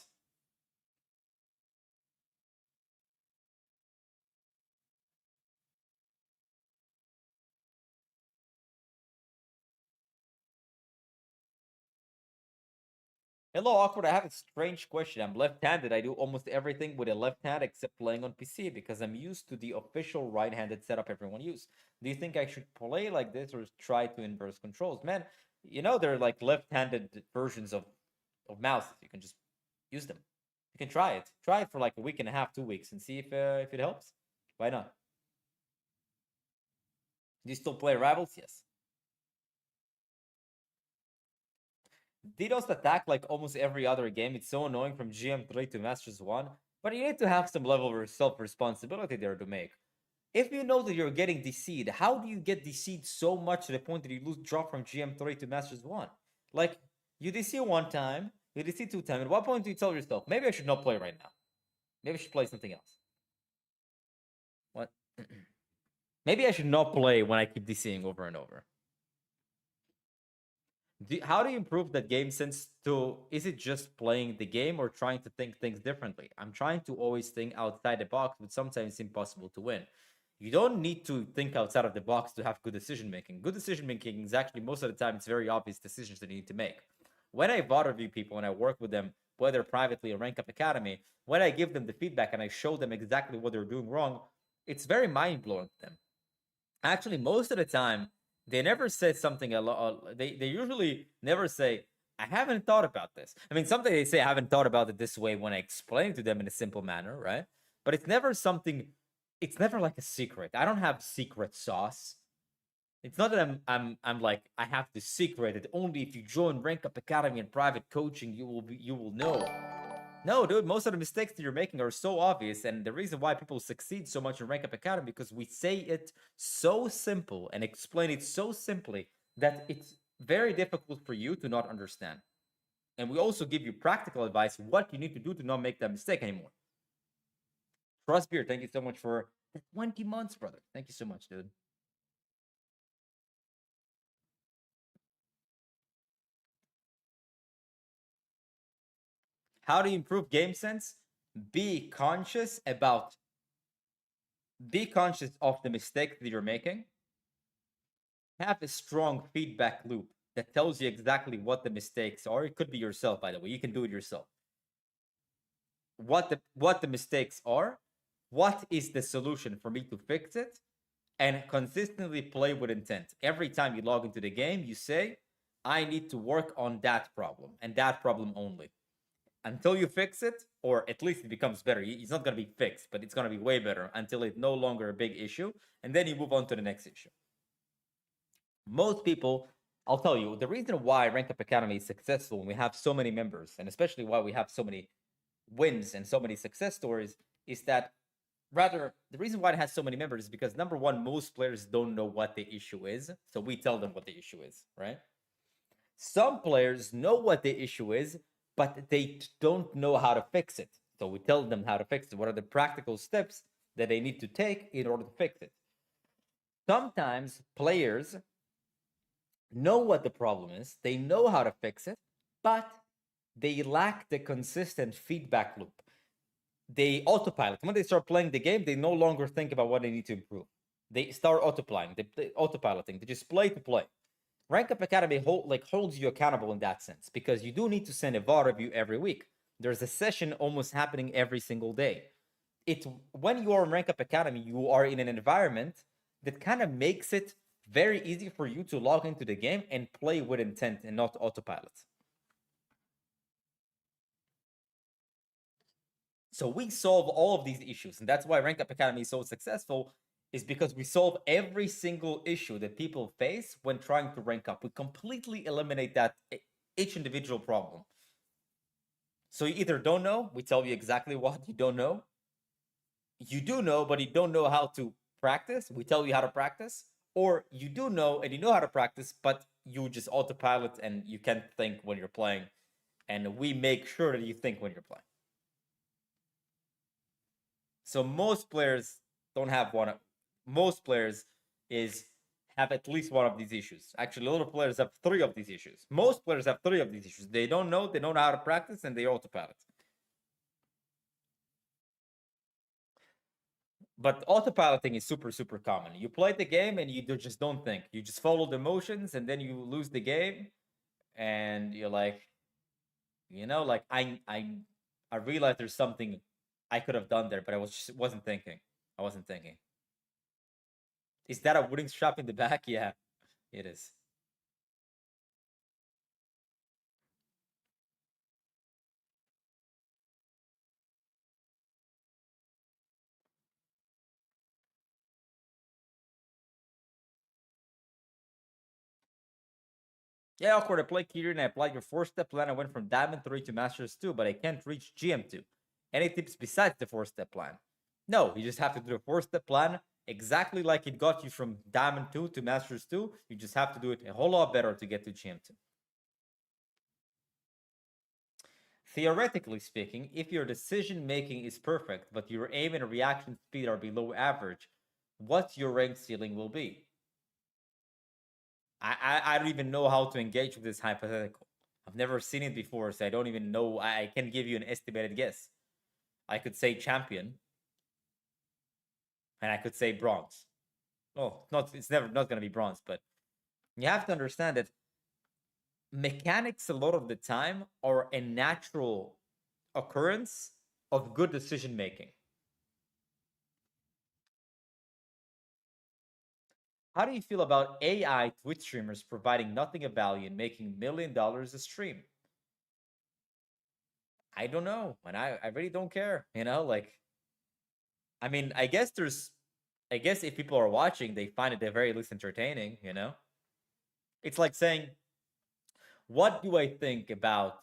Hello, Awkward. I have a strange question. I'm left-handed. I do almost everything with a left hand except playing on PC because I'm used to the official right-handed setup everyone uses. Do you think I should play like this or try to inverse controls? Man, you know there are like left-handed versions of mouses. You can just use them. You can try it. Try it for like a week and a half, 2 weeks, and see if it helps. Why not? Do you still play Rivals? Yes. DDoS attack like almost every other game. It's so annoying from GM3 to Masters 1, but you need to have some level of self-responsibility there to make. If you know that you're getting DC'd, how do you get DC'd so much to the point that you lose drop from GM3 to Masters 1? Like, you DC one time, you DC two times. At what point do you tell yourself, maybe I should not play right now? Maybe I should play something else. What? Maybe I should not play when I keep DCing over and over. How do you improve that game sense to, is it just playing the game or trying to think things differently? I'm trying to always think outside the box, but sometimes it's impossible to win. You don't need to think outside of the box to have good decision making. Good decision making is actually, most of the time, it's very obvious decisions that you need to make. When I VOD review people and I work with them, whether privately or Rank Up Academy, when I give them the feedback and I show them exactly what they're doing wrong, it's very mind blowing to them. Actually, most of the time, they never say something a lot. They usually never say, I haven't thought about this. I mean, something they say, I haven't thought about it this way when I explain to them in a simple manner, right? But it's never something, it's never like a secret. I don't have secret sauce. It's not that I'm like, I have to secret it. Only if you join Rank Up Academy and private coaching, you will know. No, dude, most of the mistakes that you're making are so obvious, and the reason why people succeed so much in Rank Up Academy because we say it so simple and explain it so simply that it's very difficult for you to not understand. And we also give you practical advice what you need to do to not make that mistake anymore. Trust Beer, thank you so much for 20 months, brother. Thank you so much, dude. How do you improve game sense? Be conscious about be conscious of the mistake that you're making. Have a strong feedback loop that tells you exactly what the mistakes are. It could be yourself, by the way. You can do it yourself. What the mistakes are, what is the solution for me to fix it, and consistently play with intent. Every time you log into the game, you say, I need to work on that problem and that problem only. Until you fix it, or at least it becomes better. It's not going to be fixed, but it's going to be way better until it's no longer a big issue. And then you move on to the next issue. Most people, I'll tell you, the reason why Rank Up Academy is successful and we have so many members, and especially why we have so many wins and so many success stories, is that rather, the reason why it has so many members is because number one, most players don't know what the issue is, so we tell them what the issue is, right? Some players know what the issue is, but they don't know how to fix it. So we tell them how to fix it. What are the practical steps that they need to take in order to fix it? Sometimes players know what the problem is, they know how to fix it, but they lack the consistent feedback loop. They autopilot. When they start playing the game, they no longer think about what they need to improve. They start autopiloting. They autopiloting. They just play to play. Rank Up Academy holds you accountable in that sense because you do need to send a VOD review every week. There's a session almost happening every single day. It's when you are in Rank Up Academy, you are in an environment that kind of makes it very easy for you to log into the game and play with intent and not autopilot. So we solve all of these issues, and that's why Rank Up Academy is so successful, is because we solve every single issue that people face when trying to rank up. We completely eliminate that each individual problem. So you either don't know, we tell you exactly what you don't know. You do know, but you don't know how to practice, we tell you how to practice. Or you do know and you know how to practice, but you just autopilot and you can't think when you're playing. And we make sure that you think when you're playing. So most players don't have one. Most players have at least one of these issues. Actually, a lot of players have three of these issues. Most players have three of these issues. They don't know how to practice, and they autopilot. But autopiloting is super, super common. You play the game and you just don't think. You just follow the motions, and then you lose the game, and you're like, like I realized there's something I could have done there, but I wasn't thinking. I wasn't thinking. Is that a wooden strap in the back? Yeah, it is. Yeah, awkward. I played Kirin and I applied your 4-step plan. I went from Diamond 3 to Masters 2, but I can't reach GM2. Any tips besides the 4-step plan? No, you just have to do a 4-step plan exactly like it got you from Diamond 2 to Masters 2. You just have to do it a whole lot better to get to GM2. Theoretically speaking, if your decision making is perfect, but your aim and reaction speed are below average, what your rank ceiling will be? I don't even know how to engage with this hypothetical. I've never seen it before, so I don't even know. I can give you an estimated guess. I could say champion, and I could say bronze. Well, it's never not gonna be bronze, but you have to understand that mechanics a lot of the time are a natural occurrence of good decision making. How do you feel about AI Twitch streamers providing nothing of value and making $1 million a stream? I don't know, and I really don't care. Like, I mean, I guess if people are watching, they find it at very least entertaining. It's like saying, what do I think about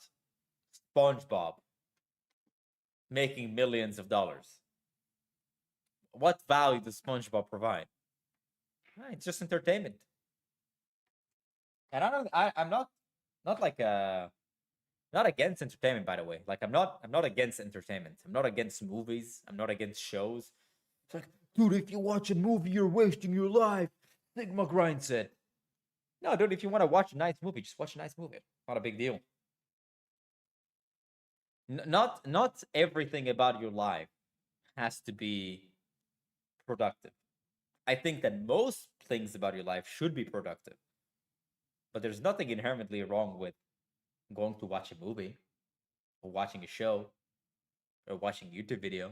SpongeBob making millions of dollars? What value does SpongeBob provide? It's just entertainment. And I don't. I'm not like not against entertainment, by the way. Like I'm not against entertainment. I'm not against movies. I'm not against shows. It's like, dude, if you watch a movie, you're wasting your life. Sigma Grind said. No, dude, if you want to watch a nice movie, just watch a nice movie. Not a big deal. Not everything about your life has to be productive. I think that most things about your life should be productive. But there's nothing inherently wrong with going to watch a movie or watching a show or watching a YouTube video.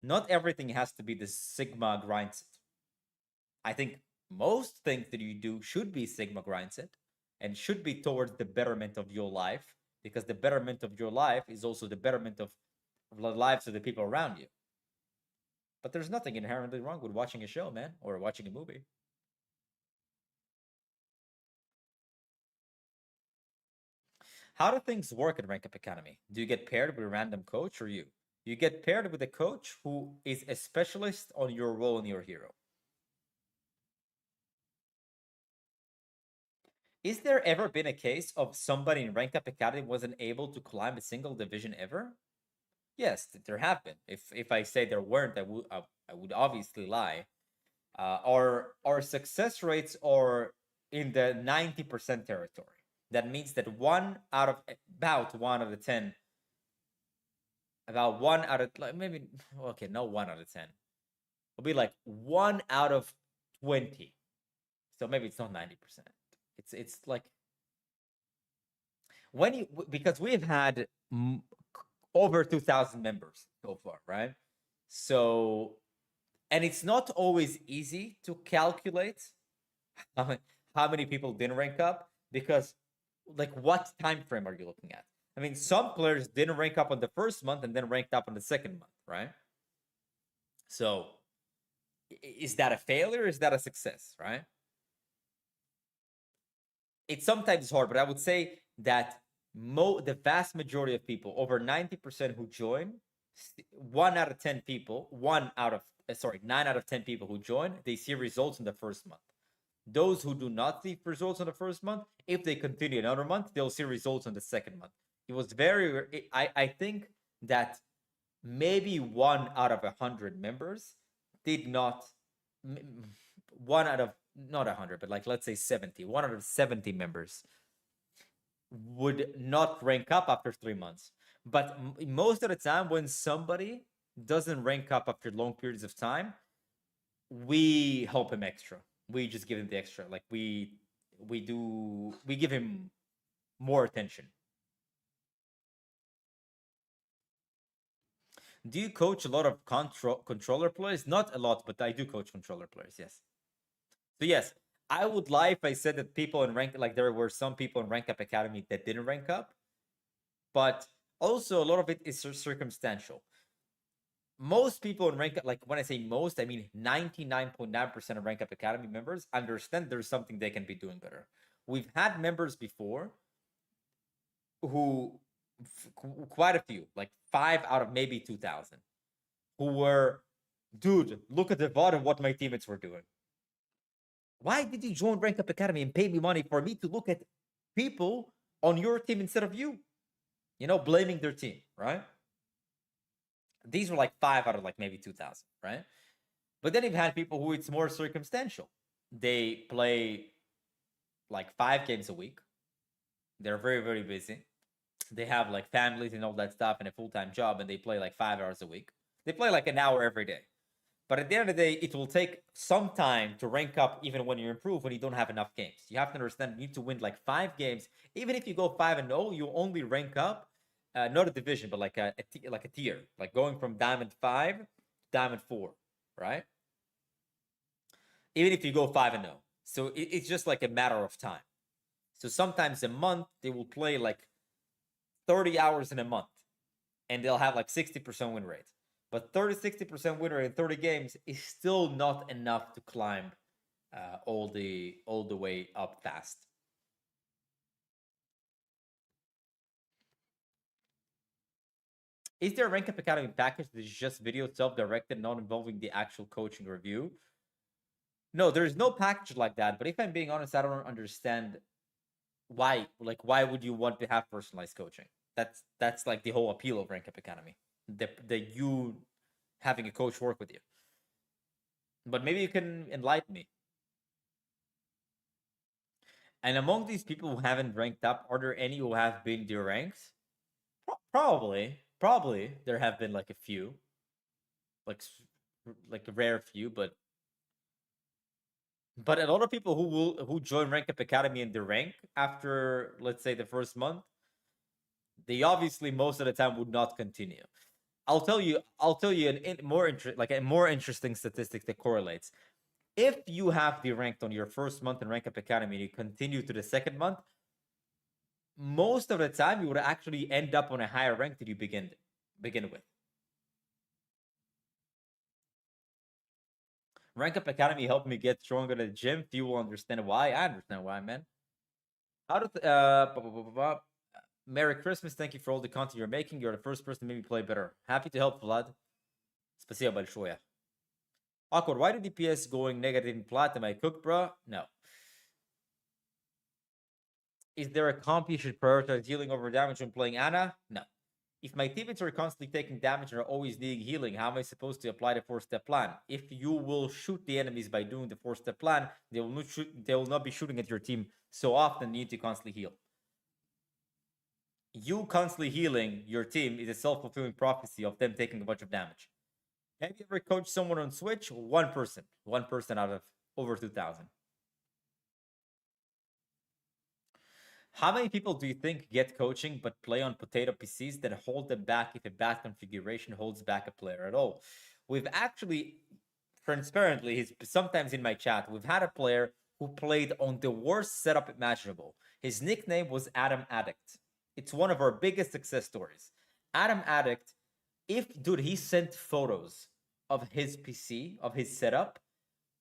Not everything has to be the Sigma grind set. I think most things that you do should be Sigma grind set and should be towards the betterment of your life, because the betterment of your life is also the betterment of the lives of the people around you. But there's nothing inherently wrong with watching a show, man, or watching a movie. How do things work at Rank Up Academy? Do you get paired with a random coach or you? You get paired with a coach who is a specialist on your role and your hero. Is there ever been a case of somebody in Rank Up Academy wasn't able to climb a single division ever? Yes, there have been. If I say there weren't, I would obviously lie. Our success rates are in the 90% territory. That means that about 1 out of 10, about 1 out of like maybe okay, no 1 out of 10. It'll be like 1 out of 20. So maybe it's not 90%. It's like when you because we've had over 2,000 members so far, right? So, and it's not always easy to calculate how many people didn't rank up because, like, what time frame are you looking at? I mean, some players didn't rank up on the first month and then ranked up on the second month, right? So, is that a failure? Is that a success, right? It's sometimes hard, but I would say that the vast majority of people, over 90% who join, 1 out of 10 people, 9 out of 10 people who join, they see results in the first month. Those who do not see results in the first month, if they continue another month, they'll see results in the second month. It was I think that maybe 1 out of 100 members did not, one out of, not 100, but like, let's say 70, 1 out of 70 members would not rank up after 3 months. But most of the time, when somebody doesn't rank up after long periods of time, we help him extra. We just give him the extra. Like we give him more attention. Do you coach a lot of controller players? Not a lot, but I do coach controller players. Yes. So yes, I would lie if I said that people in rank, like there were some people in Rank Up Academy that didn't rank up, but also a lot of it is circumstantial. Most people in Rank Up, like when I say most, I mean 99.9% of Rank Up Academy members understand there's something they can be doing better. We've had members before who, quite a few, like 5 out of maybe 2,000, who were, dude, look at the VOD of what my teammates were doing. Why did you join Rank Up Academy and pay me money for me to look at people on your team instead of you? You know, blaming their team, right? These were like 5 out of like maybe 2,000, right? But then you've had people who it's more circumstantial. They play like 5 games a week. They're very, very busy. They have like families and all that stuff and a full-time job, and they play like 5 hours a week. They play like an hour every day. But at the end of the day, it will take some time to rank up even when you improve, when you don't have enough games. You have to understand you need to win like 5 games. Even if you go 5-0, you only rank up, not a division, but like a tier, like going from Diamond 5 to Diamond 4, right? Even if you go 5-0. So it's just like a matter of time. So sometimes a month, they will play like 30 hours in a month, and they'll have like 60% win rate. But 30-60% win rate in 30 games is still not enough to climb all the way up fast. Is there a Rank Up Academy package that is just video self-directed, not involving the actual coaching review? No, there's no package like that. But if I'm being honest, I don't understand why. Like, why would you want to have personalized coaching? That's like the whole appeal of Rank Up Academy. The you having a coach work with you. But maybe you can enlighten me. And among these people who haven't ranked up, are there any who have been deranks? Probably there have been like a few, like a rare few, but a lot of people who join Rank Up Academy and derank after, let's say, the first month, they obviously most of the time would not continue. I'll tell you a more interesting statistic that correlates. If you have deranked on your first month in Rank Up Academy and you continue to the second month, most of the time you would actually end up on a higher rank that you begin with. Rank Up Academy helped me get stronger at the gym. Few will understand why. I understand why, man. How to Merry Christmas. Thank you for all the content you're making. You're the first person to make me play better. Happy to help, Vlad. Спасибо большое. Awkward. Why do DPS going negative in plat? Am I cooked, bro? No. Is there a comp you should prioritize healing over damage when playing Ana? No. If my teammates are constantly taking damage and are always needing healing, how am I supposed to apply the 4-step plan? If you will shoot the enemies by doing the 4-step plan, they will not be shooting at your team so often. You need to constantly heal. You constantly healing your team is a self-fulfilling prophecy of them taking a bunch of damage. Have you ever coached someone on Switch? One person. One person out of over 2,000. How many people do you think get coaching but play on potato PCs that hold them back if a bad configuration holds back a player at all? We've actually, transparently, he's sometimes in my chat, we've had a player who played on the worst setup imaginable. His nickname was Adam Addict. It's one of our biggest success stories. Adam Addict, dude, he sent photos of his PC, of his setup.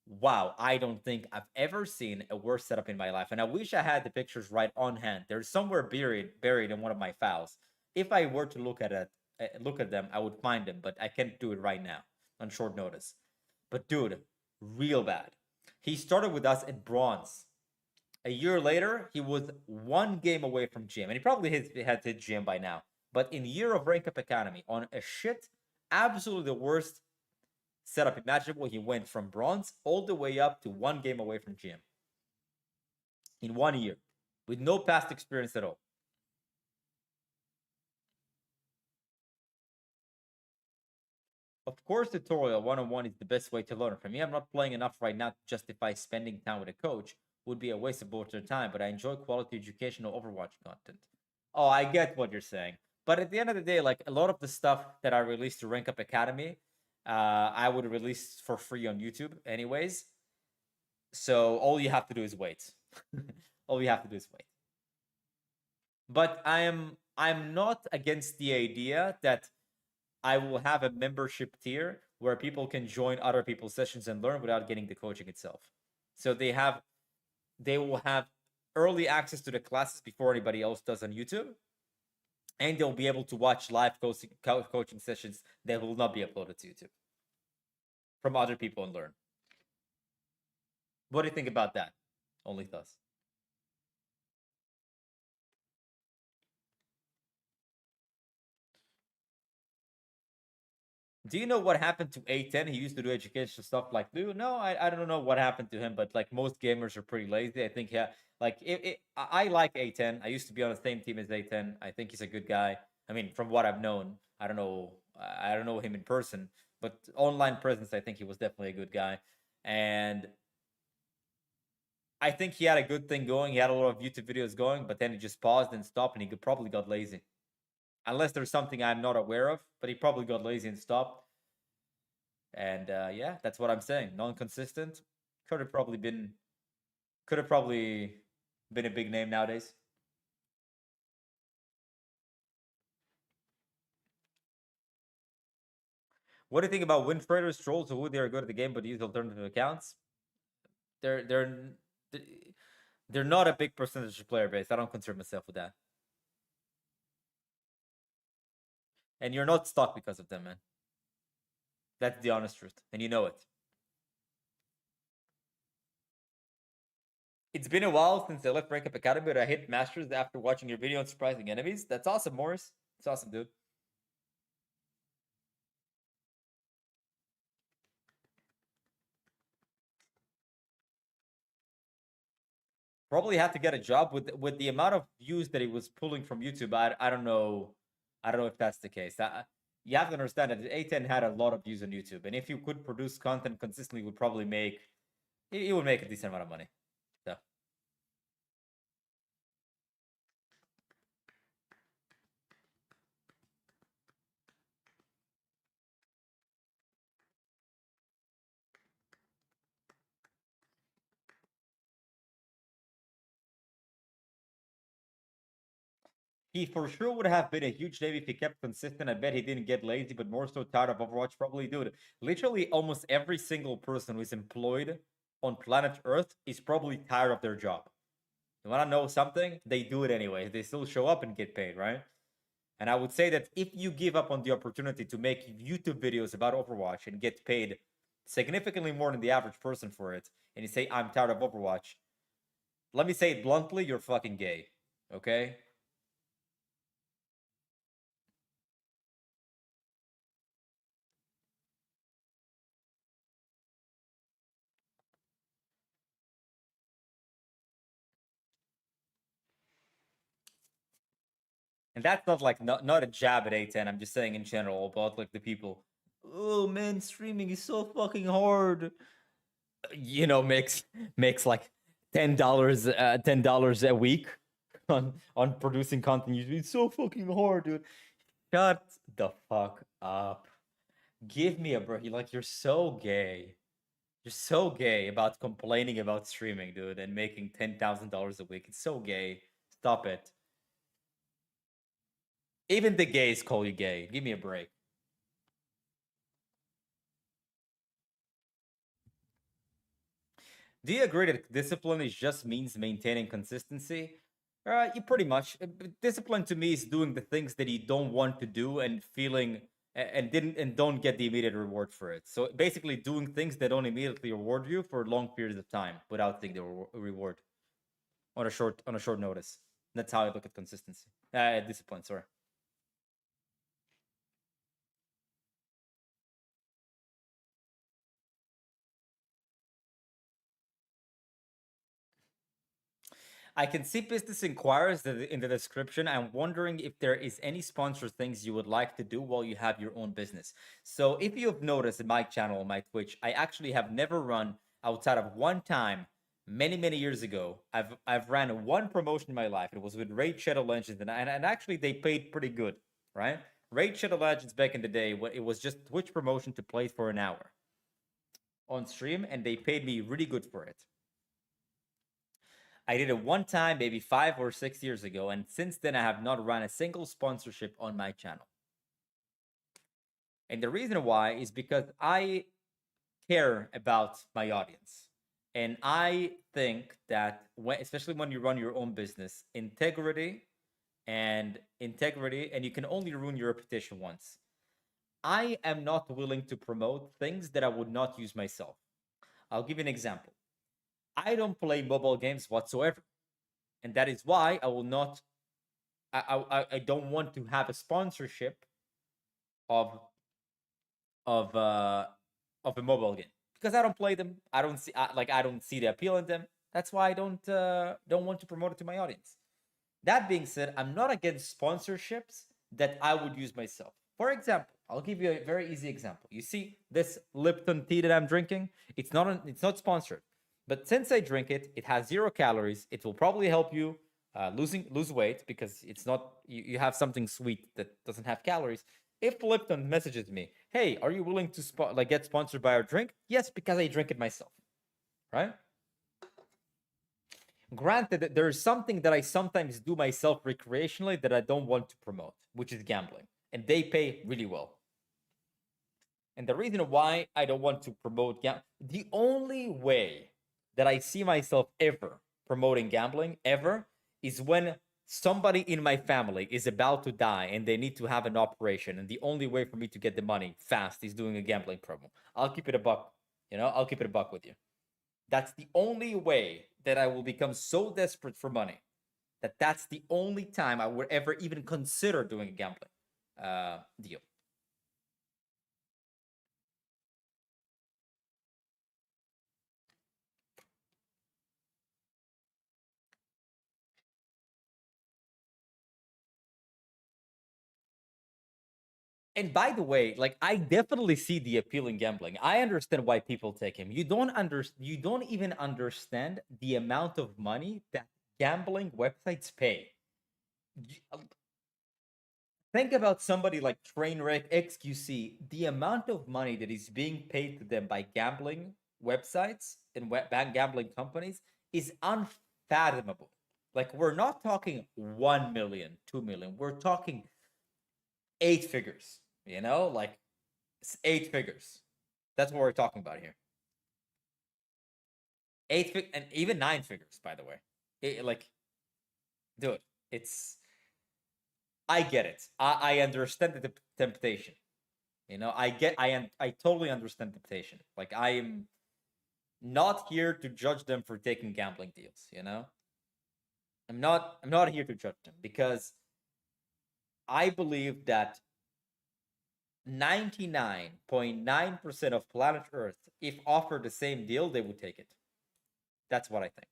Wow, I don't think I've ever seen a worse setup in my life. And I wish I had the pictures right on hand. They're somewhere buried in one of my files. If I were to look at them, I would find them, but I can't do it right now on short notice. But dude, real bad. He started with us at bronze. A year later, he was one game away from GM, and he probably had hit GM by now. But in year of Rank Up Academy, on a shit, absolutely the worst setup imaginable, he went from bronze all the way up to one game away from GM. In 1 year, with no past experience at all. Of course, tutorial one-on-one is the best way to learn. For me, I'm not playing enough right now to justify spending time with a coach. Would be a waste of both their time, but I enjoy quality educational Overwatch content. Oh, I get what you're saying. But at the end of the day, like a lot of the stuff that I released to Rank Up Academy, I would release for free on YouTube anyways. So all you have to do is wait. All you have to do is wait. But I'm not against the idea that I will have a membership tier where people can join other people's sessions and learn without getting the coaching itself. So they will have early access to the classes before anybody else does on YouTube. And they'll be able to watch live coaching sessions that will not be uploaded to YouTube from other people and learn. What do you think about that? Only thoughts. Do you know what happened to A10? He used to do educational stuff like do. No, I don't know what happened to him, but like most gamers are pretty lazy. I think yeah, like I like A10. I used to be on the same team as A10. I think he's a good guy. I mean, from what I've known, I don't know him in person, but online presence, I think he was definitely a good guy. And I think he had a good thing going. He had a lot of YouTube videos going, but then he just paused and stopped, and he probably got lazy. Unless there's something I'm not aware of, but he probably got lazy and stopped. And yeah, that's what I'm saying. Non-consistent could have probably been a big name nowadays. What do you think about win traders, trolls, who they are good at the game but use alternative accounts? They're not a big percentage of player base. I don't concern myself with that. And you're not stuck because of them, man. That's the honest truth, and you know it. It's been a while since I left Rank Up Academy, but I hit Masters after watching your video on surprising enemies. That's awesome, Morris. It's awesome, dude. Probably had to get a job with the amount of views that he was pulling from YouTube. I don't know. I don't know if that's the case. You have to understand that A10 had a lot of views on YouTube, and if you could produce content consistently, would probably make he would make a decent amount of money. So. He for sure would have been a huge name if he kept consistent. I bet he didn't get lazy, but more so tired of Overwatch. Probably, dude. Literally, almost every single person who is employed on planet Earth is probably tired of their job. You want to know something? They do it anyway. They still show up and get paid, right? And I would say that if you give up on the opportunity to make YouTube videos about Overwatch and get paid significantly more than the average person for it, and you say, I'm tired of Overwatch, let me say it bluntly, you're fucking gay. Okay? And that's not like not a jab at A10. I'm just saying in general about like the people. Oh man, streaming is so fucking hard. You know, makes like $10 a week on producing content. It's so fucking hard, dude. Shut the fuck up. Give me a break. Like you're so gay. You're so gay about complaining about streaming, dude, and making $10,000 a week. It's so gay. Stop it. Even the gays call you gay. Give me a break. Do you agree that discipline is just means maintaining consistency? You pretty much. Discipline to me is doing the things that you don't want to do and feeling and don't get the immediate reward for it. So basically, doing things that don't immediately reward you for long periods of time without seeing the reward on a short notice. That's how I look at consistency. Discipline. Sorry. I can see business inquiries in the description. I'm wondering if there is any sponsor things you would like to do while you have your own business. So if you have noticed in my channel, on my Twitch, I actually have never run outside of one time many years ago. I've ran one promotion in my life. It was with Raid Shadow Legends, and actually they paid pretty good, right? Raid Shadow Legends back in the day, it was just Twitch promotion to play for an hour on stream, and they paid me really good for it. I did it one time, maybe 5 or 6 years ago, and since then I have not run a single sponsorship on my channel. And the reason why is because I care about my audience. And I think that especially when you run your own business, integrity, and you can only ruin your reputation once. I am not willing to promote things that I would not use myself. I'll give you an example. I don't play mobile games whatsoever. And that is why I will not I don't want to have a sponsorship of of uh of a mobile game because I don't play them. I don't see I don't see the appeal in them. That's why I don't want to promote it to my audience. That being said, I'm not against sponsorships that I would use myself. For example, I'll give you a very easy example. You see this Lipton tea that I'm drinking? It's not sponsored. But since I drink it, it has 0 calories. It will probably help you lose weight because it's not you have something sweet that doesn't have calories. If Lipton messages me, "Hey, are you willing to get sponsored by our drink?" Yes, because I drink it myself, right? Granted, there is something that I sometimes do myself recreationally that I don't want to promote, which is gambling, and they pay really well. And the reason why I don't want to promote the only way that I see myself ever promoting gambling ever is when somebody in my family is about to die and they need to have an operation, and the only way for me to get the money fast is doing a gambling promo. I'll keep it a buck, I'll keep it a buck with you. That's the only way that I will become so desperate for money that that's the only time I would ever even consider doing a gambling deal. And by the way, like I definitely see the appeal in gambling. I understand why people take him. You don't even understand the amount of money that gambling websites pay. Think about somebody like Trainwreck XQC, the amount of money that is being paid to them by gambling websites and gambling companies is unfathomable. Like we're not talking 1 million, 2 million. We're talking 8 figures, like 8 figures. That's what we're talking about here. And even 9 figures, by the way. dude, it's I get it. I understand the temptation. You know, I totally understand temptation. Like I am not here to judge them for taking gambling deals, you know? I'm not here to judge them because I believe that 99.9% of planet Earth, if offered the same deal, they would take it. That's what I think.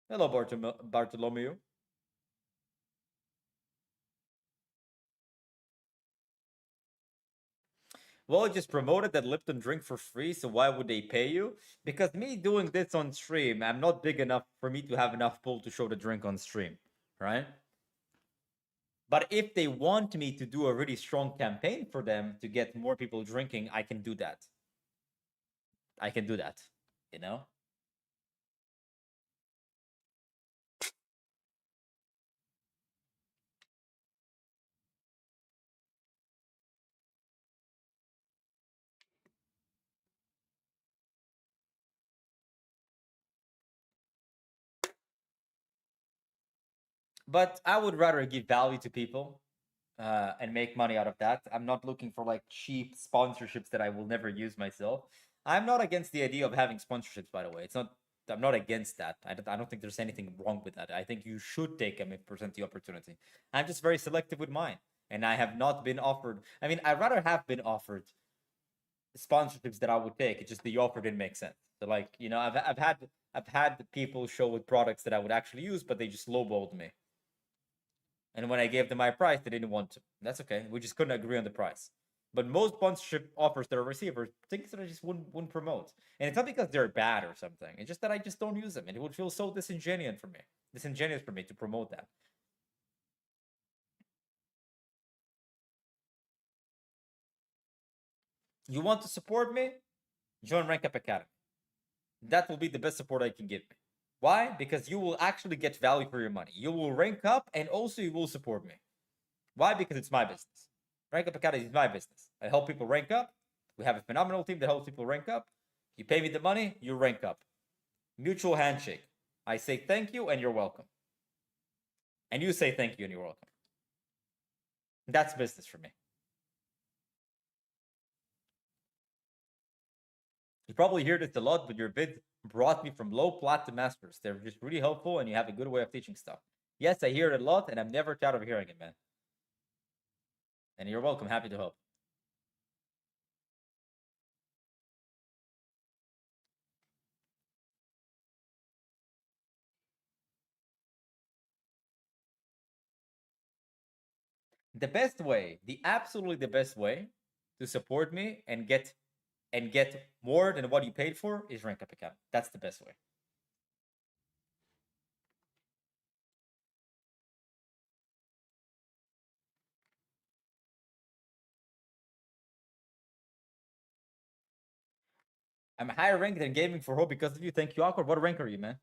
Hello, Bartolomeo. Well, it just promoted that Lipton drink for free, so why would they pay you? Because me doing this on stream, I'm not big enough for me to have enough pull to show the drink on stream, right? But if they want me to do a really strong campaign for them to get more people drinking, I can do that. I can do that, you know? But I would rather give value to people and make money out of that. I'm not looking for like cheap sponsorships that I will never use myself. I'm not against the idea of having sponsorships, by the way. It's not. I'm not against that. I don't think there's anything wrong with that. I think you should take them if present the opportunity. I'm just very selective with mine, and I have not been offered. I mean, I'd rather have been offered sponsorships that I would take. It's just the offer didn't make sense. So like, you know, I've had people show with products that I would actually use, but they just lowballed me. And when I gave them my price, they didn't want to. That's okay. We just couldn't agree on the price. But most sponsorship offers that I receive are things that I just wouldn't promote. And it's not because they're bad or something. It's just that I just don't use them. And it would feel so disingenuous for me to promote that. You want to support me? Join Rank Up Academy. That will be the best support I can give me. Why? Because you will actually get value for your money. You will rank up and also you will support me. Why? Because it's my business. Rank Up Academy is my business. I help people rank up. We have a phenomenal team that helps people rank up. You pay me the money, you rank up. Mutual handshake. I say thank you and you're welcome. And you say thank you and you're welcome. That's business for me. You probably hear this a lot, but your vids brought me from low plat to masters. They're just really helpful and you have a good way of teaching stuff. Yes, I hear it a lot and I'm never tired of hearing it, man. And you're welcome. Happy to help. The best way, the absolutely the best way to support me and get more than what you paid for is Rank Up Academy. That's the best way. I'm higher ranked than gaming for hope because of you. Thank you, Awkward. What rank are you, man?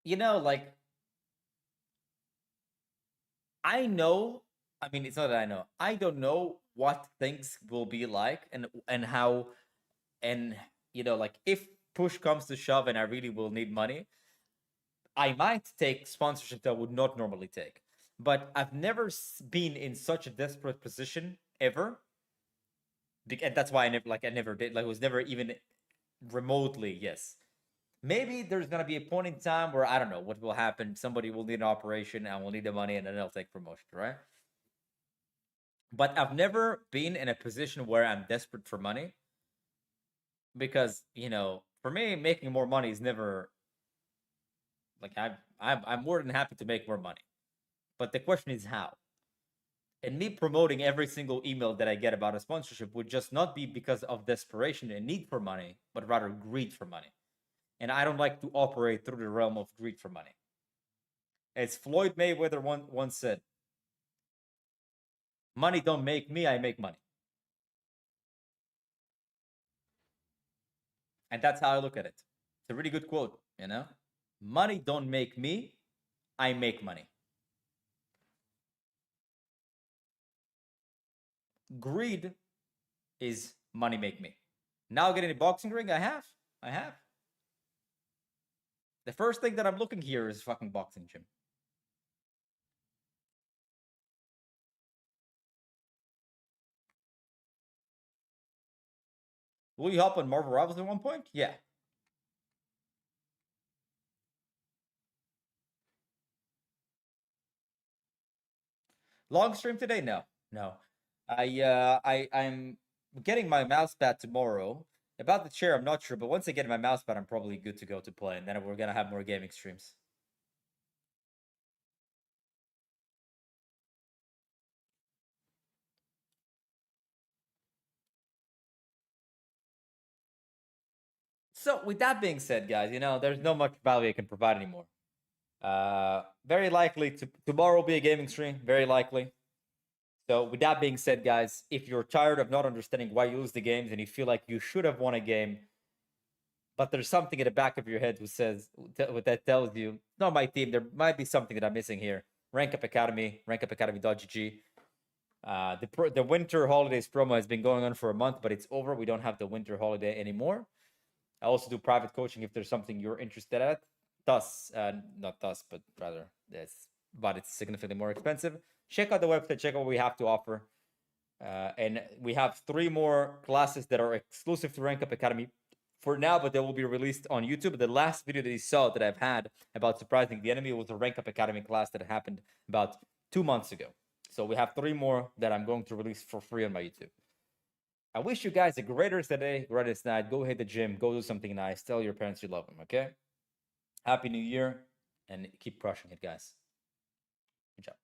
You know, like I know. I mean, it's not that I know. I don't know what things will be like and how and like if push comes to shove and I really will need money, I might take sponsorship that I would not normally take. But I've never been in such a desperate position ever, and that's why I never did. Like it was never even remotely yes. Maybe there's gonna be a point in time where I don't know what will happen. Somebody will need an operation and will need the money, and then they'll take promotion, right? But I've never been in a position where I'm desperate for money because for me, making more money is never like I'm more than happy to make more money. But the question is how. And me promoting every single email that I get about a sponsorship would just not be because of desperation and need for money, but rather greed for money. And I don't like to operate through the realm of greed for money. As Floyd Mayweather once said, money don't make me, I make money. And that's how I look at it. It's a really good quote. Money don't make me, I make money. greed is money make me. Now getting a boxing ring, I have. The first thing that I'm looking here is fucking boxing gym. Will you help on Marvel Rivals at one point? Yeah. Long stream today? No. I'm getting my mouse pad tomorrow. About the chair, I'm not sure, but once I get my mouse pad, I'm probably good to go to play, and then we're gonna have more gaming streams. So with that being said, guys, there's no much value I can provide anymore. Very likely tomorrow will be a gaming stream, very likely. So with that being said, guys, if you're tired of not understanding why you lose the games and you feel like you should have won a game, but there's something in the back of your head who says that tells you, not my team, there might be something that I'm missing here. Rank Up Academy, rankupacademy.gg. The winter holidays promo has been going on for a month, but it's over. We don't have the winter holiday anymore. I also do private coaching if there's something you're interested at. Not thus, but rather this, but it's significantly more expensive. Check out the website, check out what we have to offer. And we have 3 more classes that are exclusive to Rank Up Academy for now, but they will be released on YouTube. The last video that you saw that I've had about surprising the enemy was a Rank Up Academy class that happened about 2 months ago. So we have 3 more that I'm going to release for free on my YouTube. I wish you guys a great rest of the day, greatest night. Go hit the gym, go do something nice. Tell your parents you love them, okay? Happy New Year, and keep crushing it, guys. Good job.